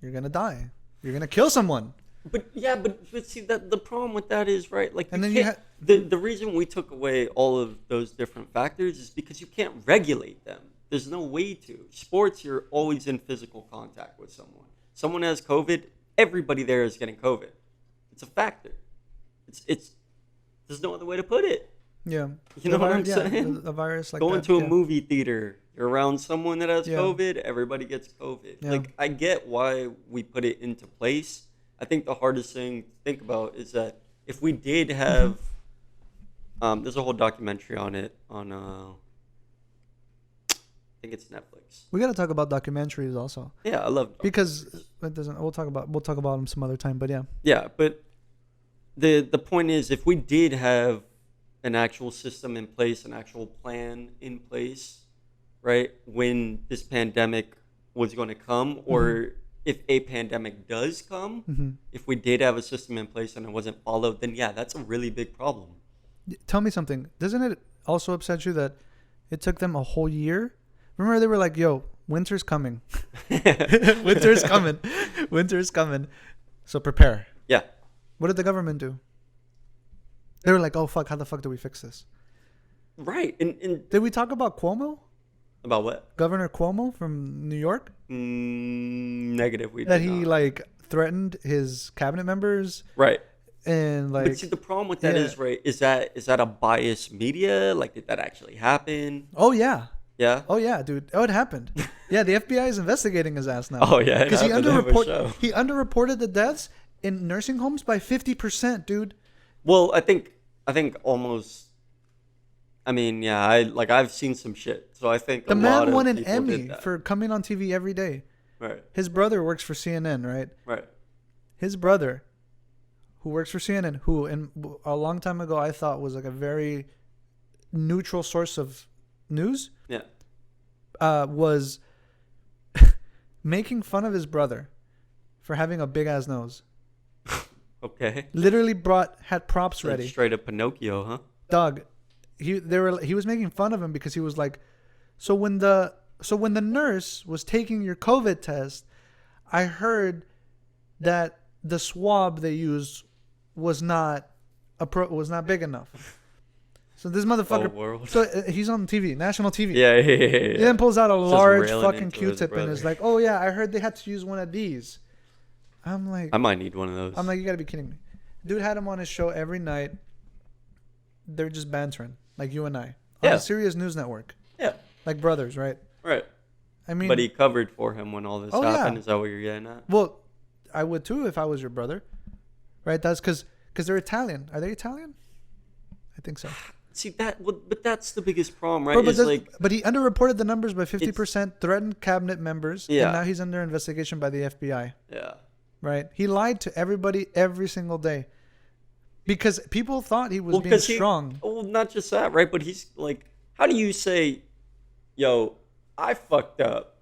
You're gonna die. You're gonna kill someone. But see that the problem with that is, right, like, and then the reason we took away all of those different factors is because you can't regulate them. There's no way to. Sports, you're always in physical contact with someone. Someone has COVID, everybody there is getting COVID. It's a factor. It's there's no other way to put it. Yeah. You know what I'm saying? A virus like Going that. to a movie theater, you're around someone that has Yeah. COVID, everybody gets COVID. Yeah. Like, I get why we put it into place. I think the hardest thing to think about is that if we did have, there's a whole documentary on it on, I think it's Netflix. We got to talk about documentaries also. Yeah, I love because it doesn't. We'll talk about them some other time. But yeah. Yeah, but the point is, if we did have an actual system in place, an actual plan in place, right, when this pandemic was going to come, or if a pandemic does come, if we did have a system in place and it wasn't followed, then yeah, that's a really big problem. Tell me something. Doesn't it also upset you that it took them a whole year? Remember they were like, yo, winter's coming. Winter's coming. Winter's coming. So prepare. Yeah. What did the government do? They were like, oh, fuck, how the fuck do we fix this? Right. And did we talk about Cuomo? About what? Governor Cuomo from New York? Negative. That he, like, threatened his cabinet members? Right. And, like... But see, the problem with that is, right, is that a biased media? Like, did that actually happen? Oh, yeah. Yeah? Oh, yeah, dude. Oh, it happened. Yeah, the FBI is investigating his ass now. Oh, yeah. Because he underreported the deaths in nursing homes by 50%, dude. Well, I think almost... I mean, yeah, I've seen some shit. So I think the man won an Emmy for coming on TV every day. Right. His brother works for CNN, right? Right. His brother, who works for CNN, who a long time ago I thought was like a very neutral source of news. Yeah. Was making fun of his brother for having a big ass nose. Okay. Literally had props ready. Straight up Pinocchio, huh? Dog. He was making fun of him because he was like, so when the So when the nurse was taking your COVID test, I heard that the swab they used was not big enough. So this motherfucker, so he's on TV, national TV. Yeah. He then pulls out a large fucking into Q-tip and is like, "Oh yeah, I heard they had to use one of these." I'm like, I might need one of those. I'm like, you gotta be kidding me. Dude had him on his show every night. They're just bantering, like you and I, on a serious news network. Yeah. Like brothers, right? Right. I mean, but he covered for him when all this happened. Yeah. Is that what you're getting at? Well, I would too if I was your brother, right? That's because they're Italian. Are they Italian? I think so. See but that's the biggest problem, right? But he underreported the numbers by 50%, threatened cabinet members, and now he's under investigation by the FBI. Yeah. Right? He lied to everybody every single day because people thought he was being strong. Well, not just that, right? But he's like, how do you say, "Yo, I fucked up"?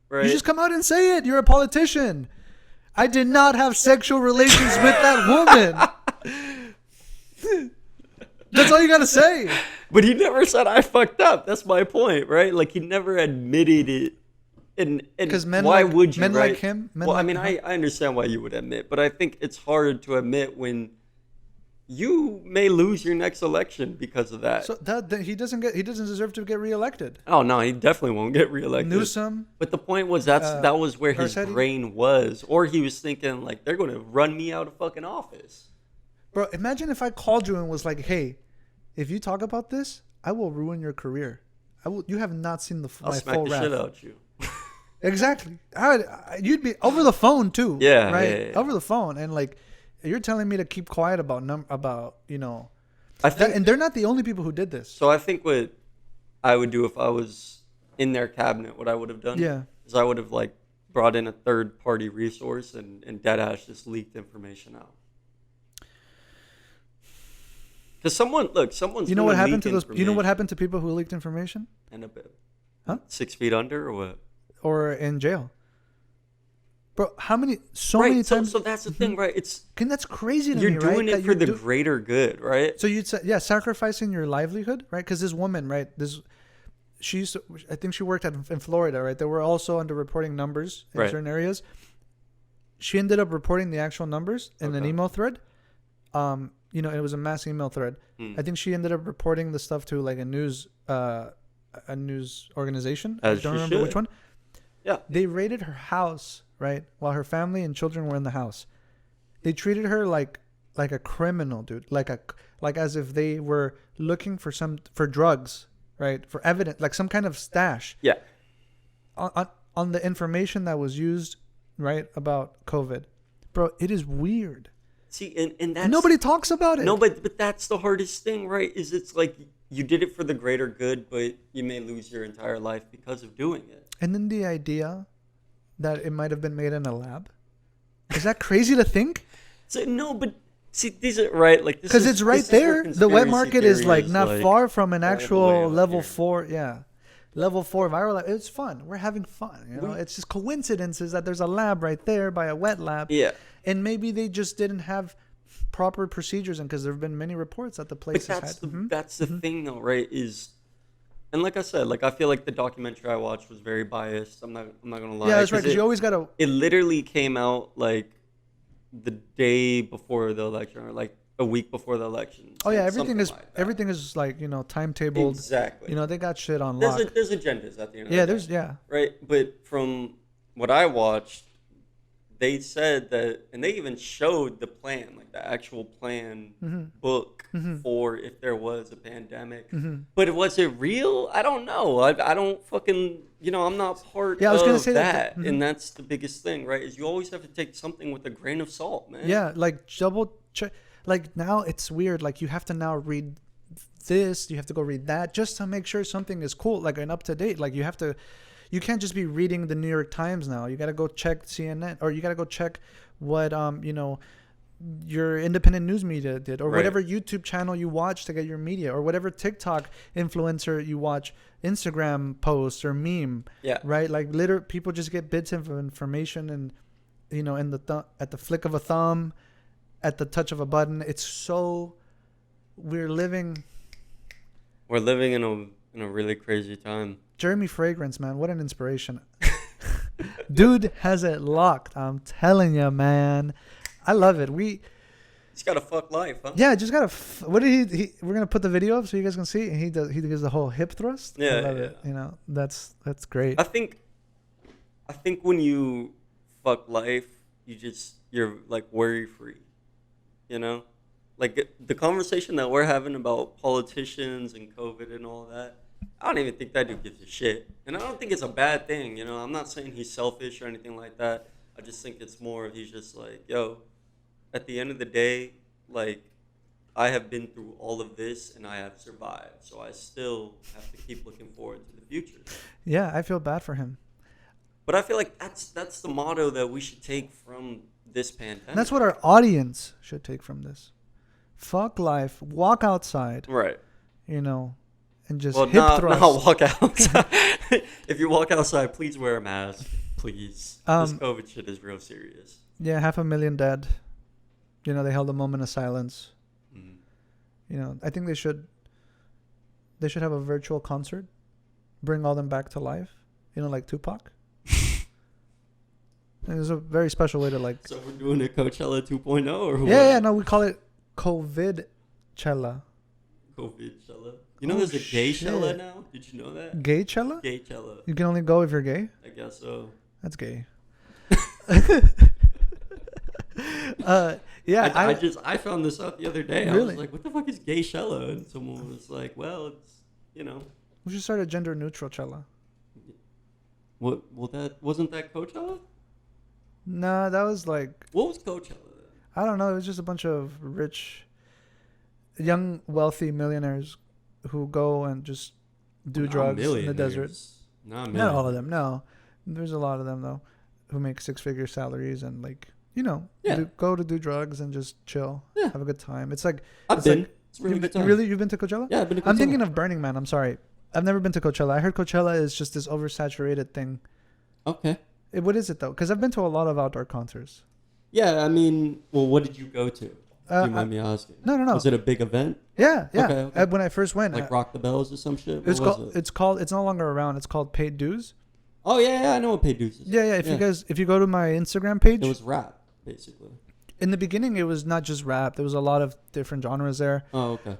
Right? You just come out and say it. You're a politician. I did not have sexual relations with that woman. That's all you gotta say. But he never said I fucked up. That's my point, right? Like he never admitted it. And why would you? Men right? like him. I understand why you would admit, but I think it's hard to admit when you may lose your next election because of that. So he doesn't deserve to get reelected. Oh no, he definitely won't get reelected. Newsom. But the point was that was where his brain was, or he was thinking like they're going to run me out of fucking office. Bro, imagine if I called you and was like, "Hey, if you talk about this, I will ruin your career. You have not seen my full wrath. I'll smack the shit out you." Exactly. You'd be over the phone too. Yeah. Right. Yeah. Over the phone, and like, you're telling me to keep quiet about you know. I think, and they're not the only people who did this. So I think what I would do if I was in their cabinet, what I would have done, is I would have like brought in a third party resource and deadass just leaked information out. Because someone's. You know what happened to those? You know what happened to people who leaked information? End up 6 feet under or what? Or in jail. Bro, many times. So that's the thing, right? That's crazy to me, right? You're doing it for the greater good, right? So you'd say, sacrificing your livelihood, right? Because this woman, right? I think she worked in Florida, right? They were also underreporting numbers in certain areas. She ended up reporting the actual numbers in an email thread. It was a mass email thread. I think she ended up reporting the stuff to like a news organization. I don't remember which one. Yeah. They raided her house, right? While her family and children were in the house. They treated her like a criminal, dude. Like as if they were looking for drugs, right? For evidence, like some kind of stash. Yeah. On the information that was used, right, about COVID. Bro, it is weird. See, and that's... Nobody talks about it. No, but that's the hardest thing, right? Is it's like you did it for the greater good, but you may lose your entire life because of doing it. And then the idea that it might have been made in a lab. Is that crazy to think? No, but see, these are right. Like because it's right there. The wet market is like not far from an actual level 4. Yeah, level 4 viral lab. It's fun. We're having fun. You know, it's just coincidences that there's a lab right there by a wet lab. Yeah, and maybe they just didn't have proper procedures, and because there have been many reports that the place has had. That's the thing, though, right? And like I said, like I feel like the documentary I watched was very biased. I'm not gonna lie. Yeah, that's right. Because you always gotta. It literally came out like the day before the election, or like a week before the election. Oh yeah, everything is like timetabled. Exactly. They got shit on lock. There's agendas at the end. Yeah, there's Right, but from what I watched, they said that, and they even showed the plan, like the actual plan book for if there was a pandemic. But was it real? I don't know. I don't fucking, I'm not part I was gonna of say that. And that's the biggest thing, right? Is you always have to take something with a grain of salt, man. Yeah, like double check. Like now it's weird. Like you have to now read this, you have to go read that just to make sure something is cool, like an up to date. Like you can't just be reading the New York Times now. You got to go check CNN, or you got to go check what your independent news media did, or whatever YouTube channel you watch to get your media, or whatever TikTok influencer you watch, Instagram posts or meme. Yeah. Right? Like people just get bits of information, and at the flick of a thumb, at the touch of a button. It's so we're living in a really crazy time. Jeremy Fragrance, man, what an inspiration. Dude has it locked. I'm telling you, man. I love it. He's got a fuck life, huh? Yeah, just gotta. What did he? We're gonna put the video up so you guys can see. And he gives the whole hip thrust. Yeah, I love it. You know, that's great. I think when you fuck life, you're like worry free. You know, like the conversation that we're having about politicians and COVID and all that. I don't even think that dude gives a shit, and I don't think it's a bad thing. You know, I'm not saying he's selfish or anything like that. I just think it's more of he's just like, yo. At the end of the day, like, I have been through all of this and I have survived. So I still have to keep looking forward to the future. Yeah, I feel bad for him. But I feel like that's the motto that we should take from this pandemic. And that's what our audience should take from this. Fuck life. Walk outside. Right. You know, and just hip not thrust. walk outside. If you walk outside, please wear a mask. Please. This COVID shit is real serious. Yeah, 500,000 dead. You know, they held a moment of silence. Mm. You know, I think they should have a virtual concert, bring all them back to life. You know, like Tupac. And it's a very special way to like. So we're doing a Coachella 2.0 or what? Yeah, no, we call it COVID-Chella. COVID-Chella. You know, there's a gay-Chella now. Did you know that? Gay-Chella? Gay-Chella. You can only go if you're gay. I guess so. That's gay. Yeah, I found this out the other day. Really? I was like, what the fuck is gay-Chella? And someone was like, well, it's, you know. We should start a gender neutral Chella. What? Well, wasn't that Coachella? No, that was like. What was Coachella then? I don't know. It was just a bunch of rich, young, wealthy millionaires who go and just do drugs in the desert. Not all of them. No, there's a lot of them though, who make 6-figure salaries and like. You know, go to do drugs and just chill, have a good time. It's like I've been. It's really good time. Really, you've been to Coachella? Yeah, I've been to Coachella. I'm thinking of Burning Man. I'm sorry, I've never been to Coachella. I heard Coachella is just this oversaturated thing. Okay. What is it though? Because I've been to a lot of outdoor concerts. Yeah, I mean, well, what did you go to? Do you mind me asking? No. Was it a big event? Yeah. Okay. When I first went, like Rock the Bells or some shit. It's no longer around. It's called Paid Dues. Oh yeah, I know what Paid Dues is. Yeah. If you go to my Instagram page, it was rap. Basically, in the beginning, it was not just rap. There was a lot of different genres there. Oh, okay.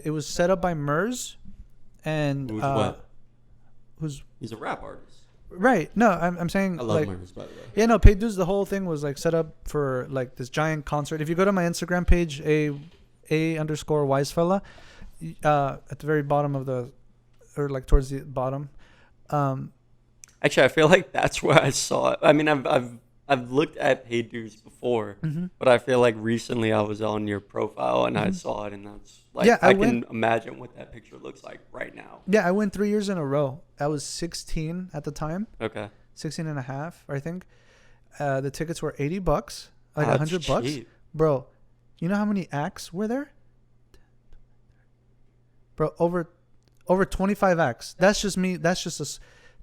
It was set up by Murs, and he's a rap artist, right? No, I'm saying I love Murs, by the way. Yeah, no, Paid Dues. The whole thing was like set up for like this giant concert. If you go to my Instagram page, _Wisefella, at the very bottom of or like towards the bottom. Actually, I feel like that's where I saw it. I mean, I've looked at Paid Dues before, but I feel like recently I was on your profile and I saw it, and that's like I can imagine what that picture looks like right now. Yeah, I went 3 years in a row. I was 16 at the time. Okay. 16 and a half, I think. The tickets were $80, like $100. Cheap. Bro, you know how many acts were there? Bro, over 25 acts. That's just me. That's just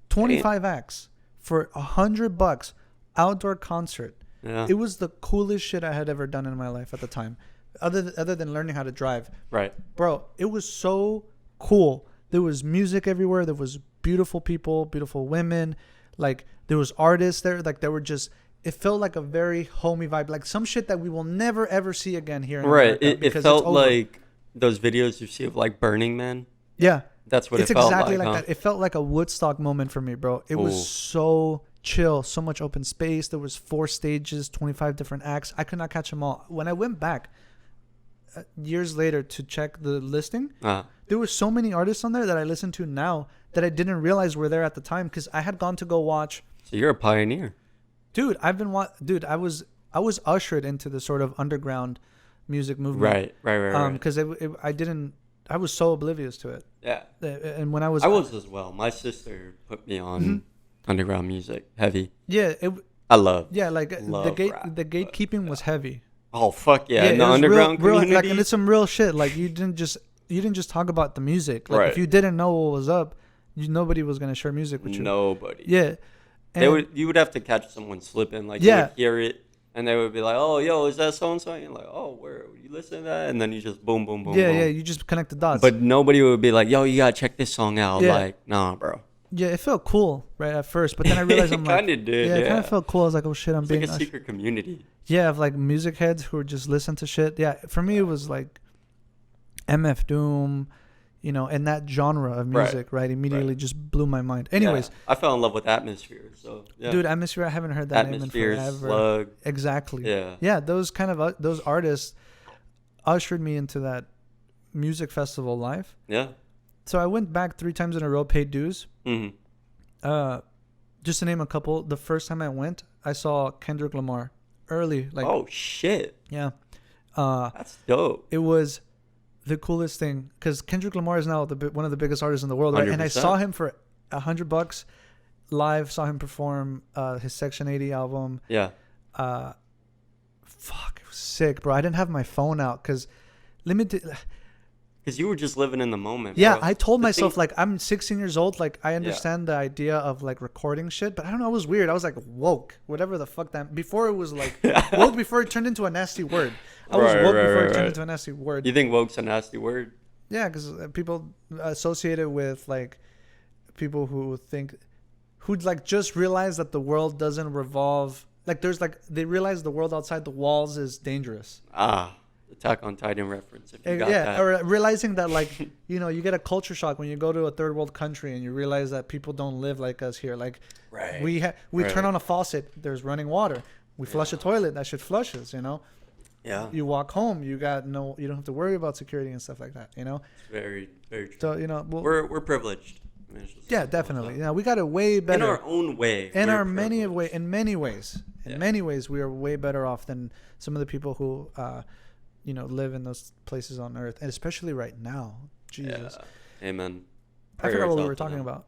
25 acts for $100. Outdoor concert. Yeah. It was the coolest shit I had ever done in my life at the time, other than learning how to drive. Right. Bro, it was so cool. There was music everywhere. There was beautiful people, beautiful women. Like there was artists there. Like there were just. It felt like a very homey vibe, like some shit that we will never ever see again here in America. It felt like those videos you see of like Burning Man. Yeah. That's what it's it felt exactly like that. It felt like a Woodstock moment for me, bro. It was so chill, so much open space. There was 4 stages, 25 different acts. I could not catch them all. When I went back years later to check the listing, there were so many artists on there that I listen to now that I didn't realize were there at the time because I had gone to go watch. So you're a pioneer, dude. I was ushered into the sort of underground music movement. Right. Because I was so oblivious to it. Yeah. And when I was as well. My sister put me on underground music, heavy. Yeah, I love. Yeah, like the gatekeeping was heavy. Oh fuck yeah! In the underground community, like, and it's some real shit. Like you didn't just talk about the music. Like if you didn't know what was up, nobody was gonna share music with you. Nobody. Yeah. And you would have to catch someone slipping. Like you would hear it and they would be like, "Oh, yo, is that so and so?" And you're like, "Oh, where you listen to that?" And then you just boom, boom, boom, Yeah, boom. yeah. You just connect the dots. But nobody would be like, "Yo, you gotta check this song out." Yeah. Like, nah, bro. Yeah, it felt cool right at first, but then I realized I'm like, Kinda did, yeah, it kind yeah. of felt cool. I was like, oh shit, I'm It's being like a secret community. yeah, of like music heads who just listen to shit. Yeah, for me it was like MF Doom, you know, and that genre of music, right? Immediately just blew my mind. Anyways, Yeah. I fell in love with Atmosphere. So yeah. dude, Atmosphere, I haven't heard that Atmosphere, name in forever. Slug. Exactly. Yeah. Yeah, those kind of those artists ushered me into that music festival life. Yeah. So I went back 3 times in a row, paid dues. Mm-hmm. Just to name a couple, the first time I went, I saw Kendrick Lamar early. Like, Oh shit. yeah. That's dope. It was the coolest thing because Kendrick Lamar is now one of the biggest artists in the world, right? And I 100%. saw him for $100 live. Saw him perform his Section 80 album. Yeah. Fuck, it was sick, bro. I didn't have my phone out because limited. Because you were just living in the moment. Yeah, bro. I told The myself thing- like I'm 16 years old. Like I understand the idea of like recording shit, but I don't know. It was weird. I was like woke, whatever the fuck that. Before it was like woke before it turned into a nasty word. I was Right, woke right, before right, it turned right. into a nasty word. You think woke's a nasty word? Yeah, because people associate it with like people who think who'd like just realize that the world doesn't revolve. Like there's like they realize the world outside the walls is dangerous. Ah, Attack on Titan reference. If you got Yeah, that. or realizing that like you know you get a culture shock when you go to a third world country and you realize that people don't live like us here. Like Right. we Right. turn on a faucet, there's running water. We flush a toilet, that shit flushes. You know. Yeah. You walk home, you don't have to worry about security and stuff like that. You know. Very, very true. So you know, We're privileged. I mean, it's just- yeah, definitely. Yeah, we got it way better. In our own way. In we're our privileged. in many ways, Yeah. many ways, we are way better off than some of the people who, you know, live in those places on Earth, and especially right now. Jesus, Yeah. Amen. I forgot what we were Prayers out talking to about.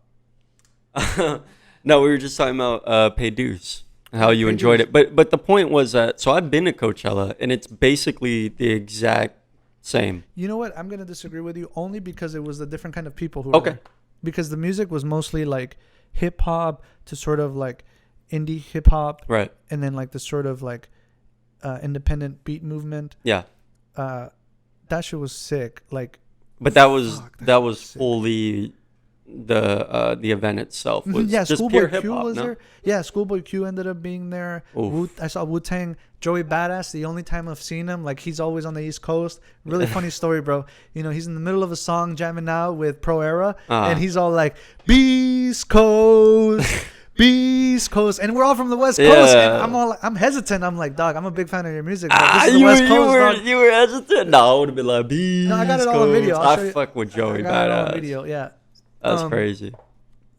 them. No, we were just talking about paid dues. How you Paid enjoyed dues. it. But the point was that, so I've been to Coachella, and it's basically the exact same. You know what? I'm gonna disagree with you only because it was the different kind of people who. Okay. Were there. Because the music was mostly like hip hop to sort of like indie hip hop, Right. and then like the sort of like independent beat movement. Yeah. That shit was sick. Like. But that was Fuck, that was sick. fully the event itself was Yeah, just Schoolboy pure Q hip hop. was No? there. Yeah, Schoolboy Q ended up being there. Oof. I saw Wu-Tang. Joey Badass, the only time I've seen him, like he's always on the East Coast. Really funny story, bro. You know, he's in the middle of a song jamming out with Pro Era, and he's all like, Beast Coast, Beast Coast. And we're all from the West Coast. And Yeah. I'm hesitant. I'm like, dog, I'm a big fan of your music. But this is the you, West you Coast, were dog. you were hesitant. No, I would have been like, Beast No, I got it all on video. I'll show I you- fuck with I Joey got it all on Badass. video, yeah. That's crazy.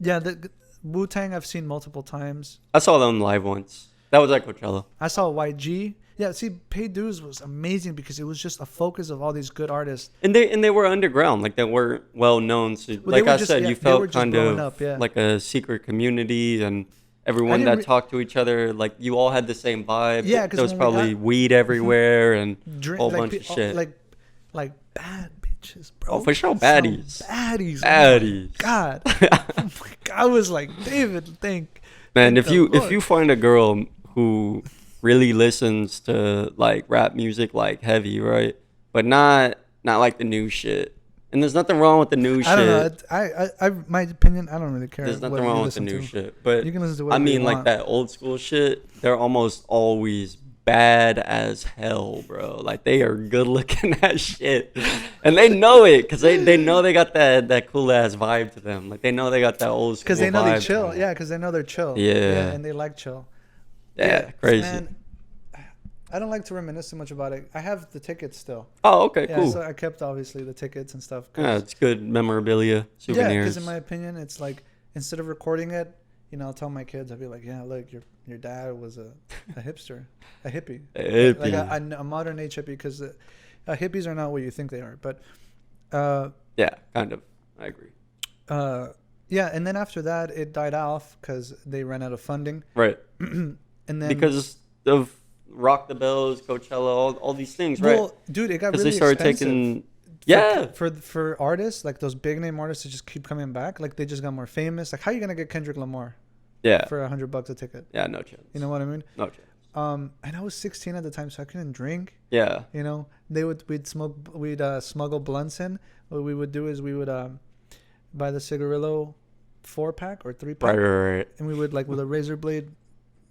Yeah, the Wu-Tang I've seen multiple times. I saw them live once. That was at Coachella. I saw YG. Yeah, see, Paid Dues was amazing because it was just a focus of all these good artists. And they were underground, like they weren't well known. So, Well, they like were I just- said, yeah, you they were felt just kind blowing of up, yeah. like a secret community, and everyone didn't that talked to each other, like you all had the same vibe. Yeah, 'cause there was when we probably got- weed everywhere and Drink, a whole like, bunch of shit. Like bad bitches, bro. Oh, for sure, Some baddies. baddies. Baddies. Oh my God. Oh my God. I was like, David, Man, thank if the you Lord. find a girl who really listens to like rap music like heavy, right? But not like the new shit. And there's nothing wrong with the new shit. I don't know. I my opinion, I don't really care. There's what nothing you wrong with the listen new to. shit. But You can listen to I whatever you mean, like want. that old school shit, they're almost always bad as hell, bro. Like they are good looking as shit. And they know it because they know they got that cool ass vibe to them. Like they know they got that old school Because they know vibe they to chill. them. Yeah, because they know they're chill. Yeah. And they like chill. Yeah, crazy. Man, I don't like to reminisce too much about it. I have the tickets still. Oh, okay, Yeah, cool. so I kept obviously the tickets and stuff. Yeah, it's good memorabilia, Yeah, souvenirs. because in my opinion, it's like instead of recording it, you know, I'll tell my kids, I'll be like, yeah, look, your dad was a hipster, a hippie, A like hippie. a modern age hippie, because hippies are not what you think they are. But Yeah, kind of. I agree. yeah, and then after that, it died off because they ran out of funding, Right. and then Because of Rock the Bells, Coachella, all these things, right? well, dude, it got Because really they started expensive. taking. Yeah. For artists like those big name artists to just keep coming back, like they just got more famous. Like, how are you gonna get Kendrick Lamar Yeah. for $100 a ticket? Yeah, no chance. You know what I mean? No chance. And I was 16 at the time, so I couldn't drink. Yeah. You know, we'd smuggle blunts in. What we would do is we would buy the cigarillo 4-pack or 3-pack, Right. and we would, like, with a razor blade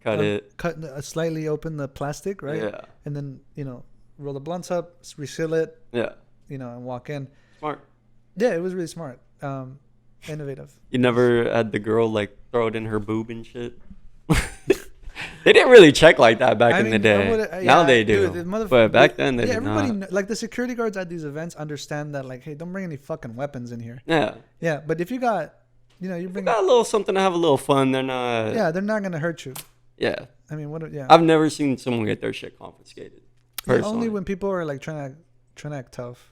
cut slightly open the plastic, right? Yeah. And then, you know, roll the blunts up, reseal it. Yeah. You know, and walk in. Smart. Yeah, it was really smart. Innovative. You never had the girl like throw it in her boob and shit. They didn't really check like that back in the day. Now they do. Dude, but back then they did everybody not. Like the security guards at these events understand that, like, hey, don't bring any fucking weapons in here. Yeah. Yeah, but if you got, you know, you bring got a little something to have a little fun. They're not. Yeah, they're not gonna hurt you. Yeah. I mean, what? Yeah. I've never seen someone get their shit confiscated. Yeah, only when people are like trying to act tough.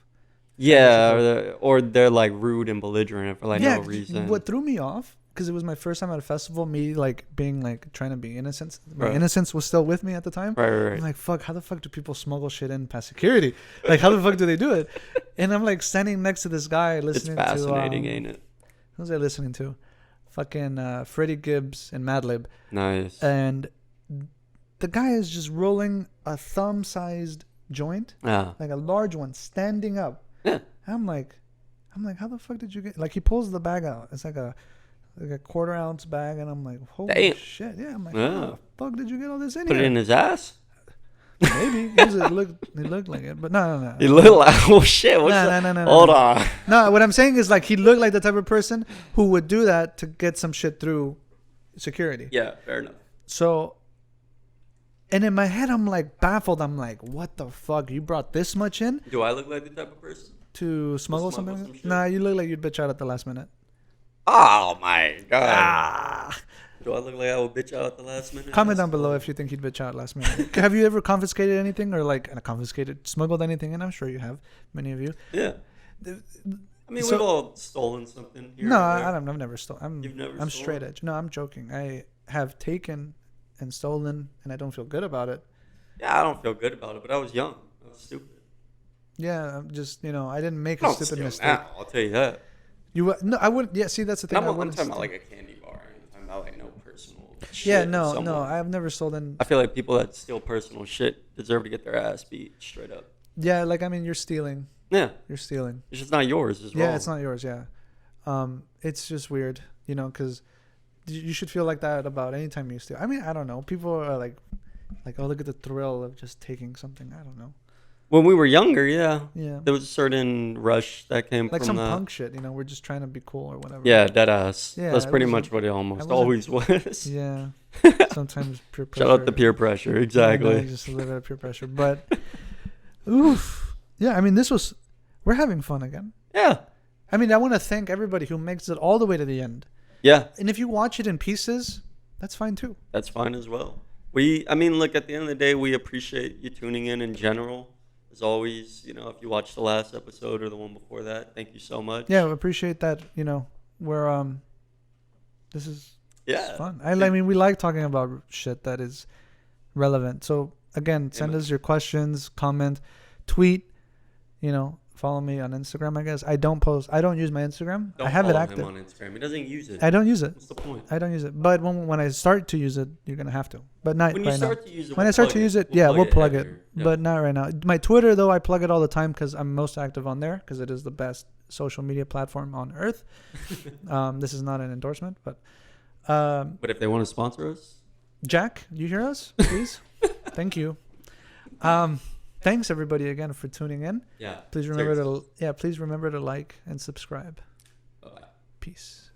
Yeah, or they're like rude and belligerent for like no reason. What threw me off, because it was my first time at a festival, me like being like trying to be innocent. My innocence was still with me at the time. Right. I'm like, fuck, how the fuck do people smuggle shit in past security? Like, how the fuck do they do it? And I'm like standing next to this guy listening to... It's fascinating, ain't it? Who was I listening to? Fucking Freddie Gibbs and Madlib. Nice. And the guy is just rolling a thumb-sized joint, like a large one, standing up. Yeah. I'm like, how the fuck did you get? Like, he pulls the bag out. It's like a 1/4 ounce bag, and I'm like, holy shit! Yeah, I'm like, how the fuck did you get all this in Put here? it in his ass. Maybe it looked like it, but no. He looked like, oh shit! No. Hold on. No, what I'm saying is, like, he looked like the type of person who would do that to get some shit through security. Yeah, fair enough. So, and in my head, I'm like baffled. I'm like, what the fuck? You brought this much in? Do I look like the type of person to smuggle something? Nah, you look like you'd bitch out at the last minute. Oh my god. Do I look like I would bitch out at the last minute? Comment down below if you think he'd bitch out last minute. Have you ever confiscated anything, or like smuggled anything? And I'm sure you have, many of you. Yeah. I mean, we've all stolen something here. No, I've never stolen. You've never I'm stolen? straight edge. No, I'm joking. I have taken and stolen, and I don't feel good about it. Yeah, I don't feel good about it, but I was young. I was stupid. Yeah, I'm just, I didn't make a stupid mistake. Now, I'll tell you that. No, I wouldn't. Yeah, see, that's the thing. I'm talking about like a candy bar. I'm talking about like no personal shit. Yeah, no, I've never stolen. I feel like people that steal personal shit deserve to get their ass beat straight up. Yeah, like, I mean, you're stealing. Yeah. You're stealing. It's just not yours. It's wrong. Yeah, it's not yours. Yeah. It's just weird, because you should feel like that about any time you steal. I mean, I don't know. People are like, oh, look at the thrill of just taking something. I don't know. When we were younger, yeah. There was a certain rush that came like from some that. punk shit, we're just trying to be cool or whatever. Yeah, deadass. Yeah, that's pretty much what it almost always was. Yeah. Sometimes peer pressure. Shout out the peer pressure, exactly. Yeah, just a little bit of peer pressure. But, oof. Yeah, I mean, we're having fun again. Yeah. I mean, I want to thank everybody who makes it all the way to the end. Yeah. And if you watch it in pieces, that's fine too. That's fine as well. Look, at the end of the day, we appreciate you tuning in general. As always, if you watched the last episode or the one before that, thank you so much. Yeah, we appreciate that. We're this is fun. I mean, we like talking about shit that is relevant. So again, send us your questions, comment, tweet. Follow me on Instagram. I guess I don't use my Instagram. I have it active. Him on Instagram. He doesn't use it. I don't use it. What's the point? I don't use it. But when I start to use it, you're gonna have to. But not when right you start now. To use it, when I start to use it, we'll plug it. Yeah. But not right now. My Twitter, though, I plug it all the time because I'm most active on there because it is the best social media platform on earth. This is not an endorsement, but. But if they want to sponsor us, Jack, you hear us? Please, thank you. Thanks everybody again for tuning in. Yeah. Please remember to like and subscribe. Bye. Peace.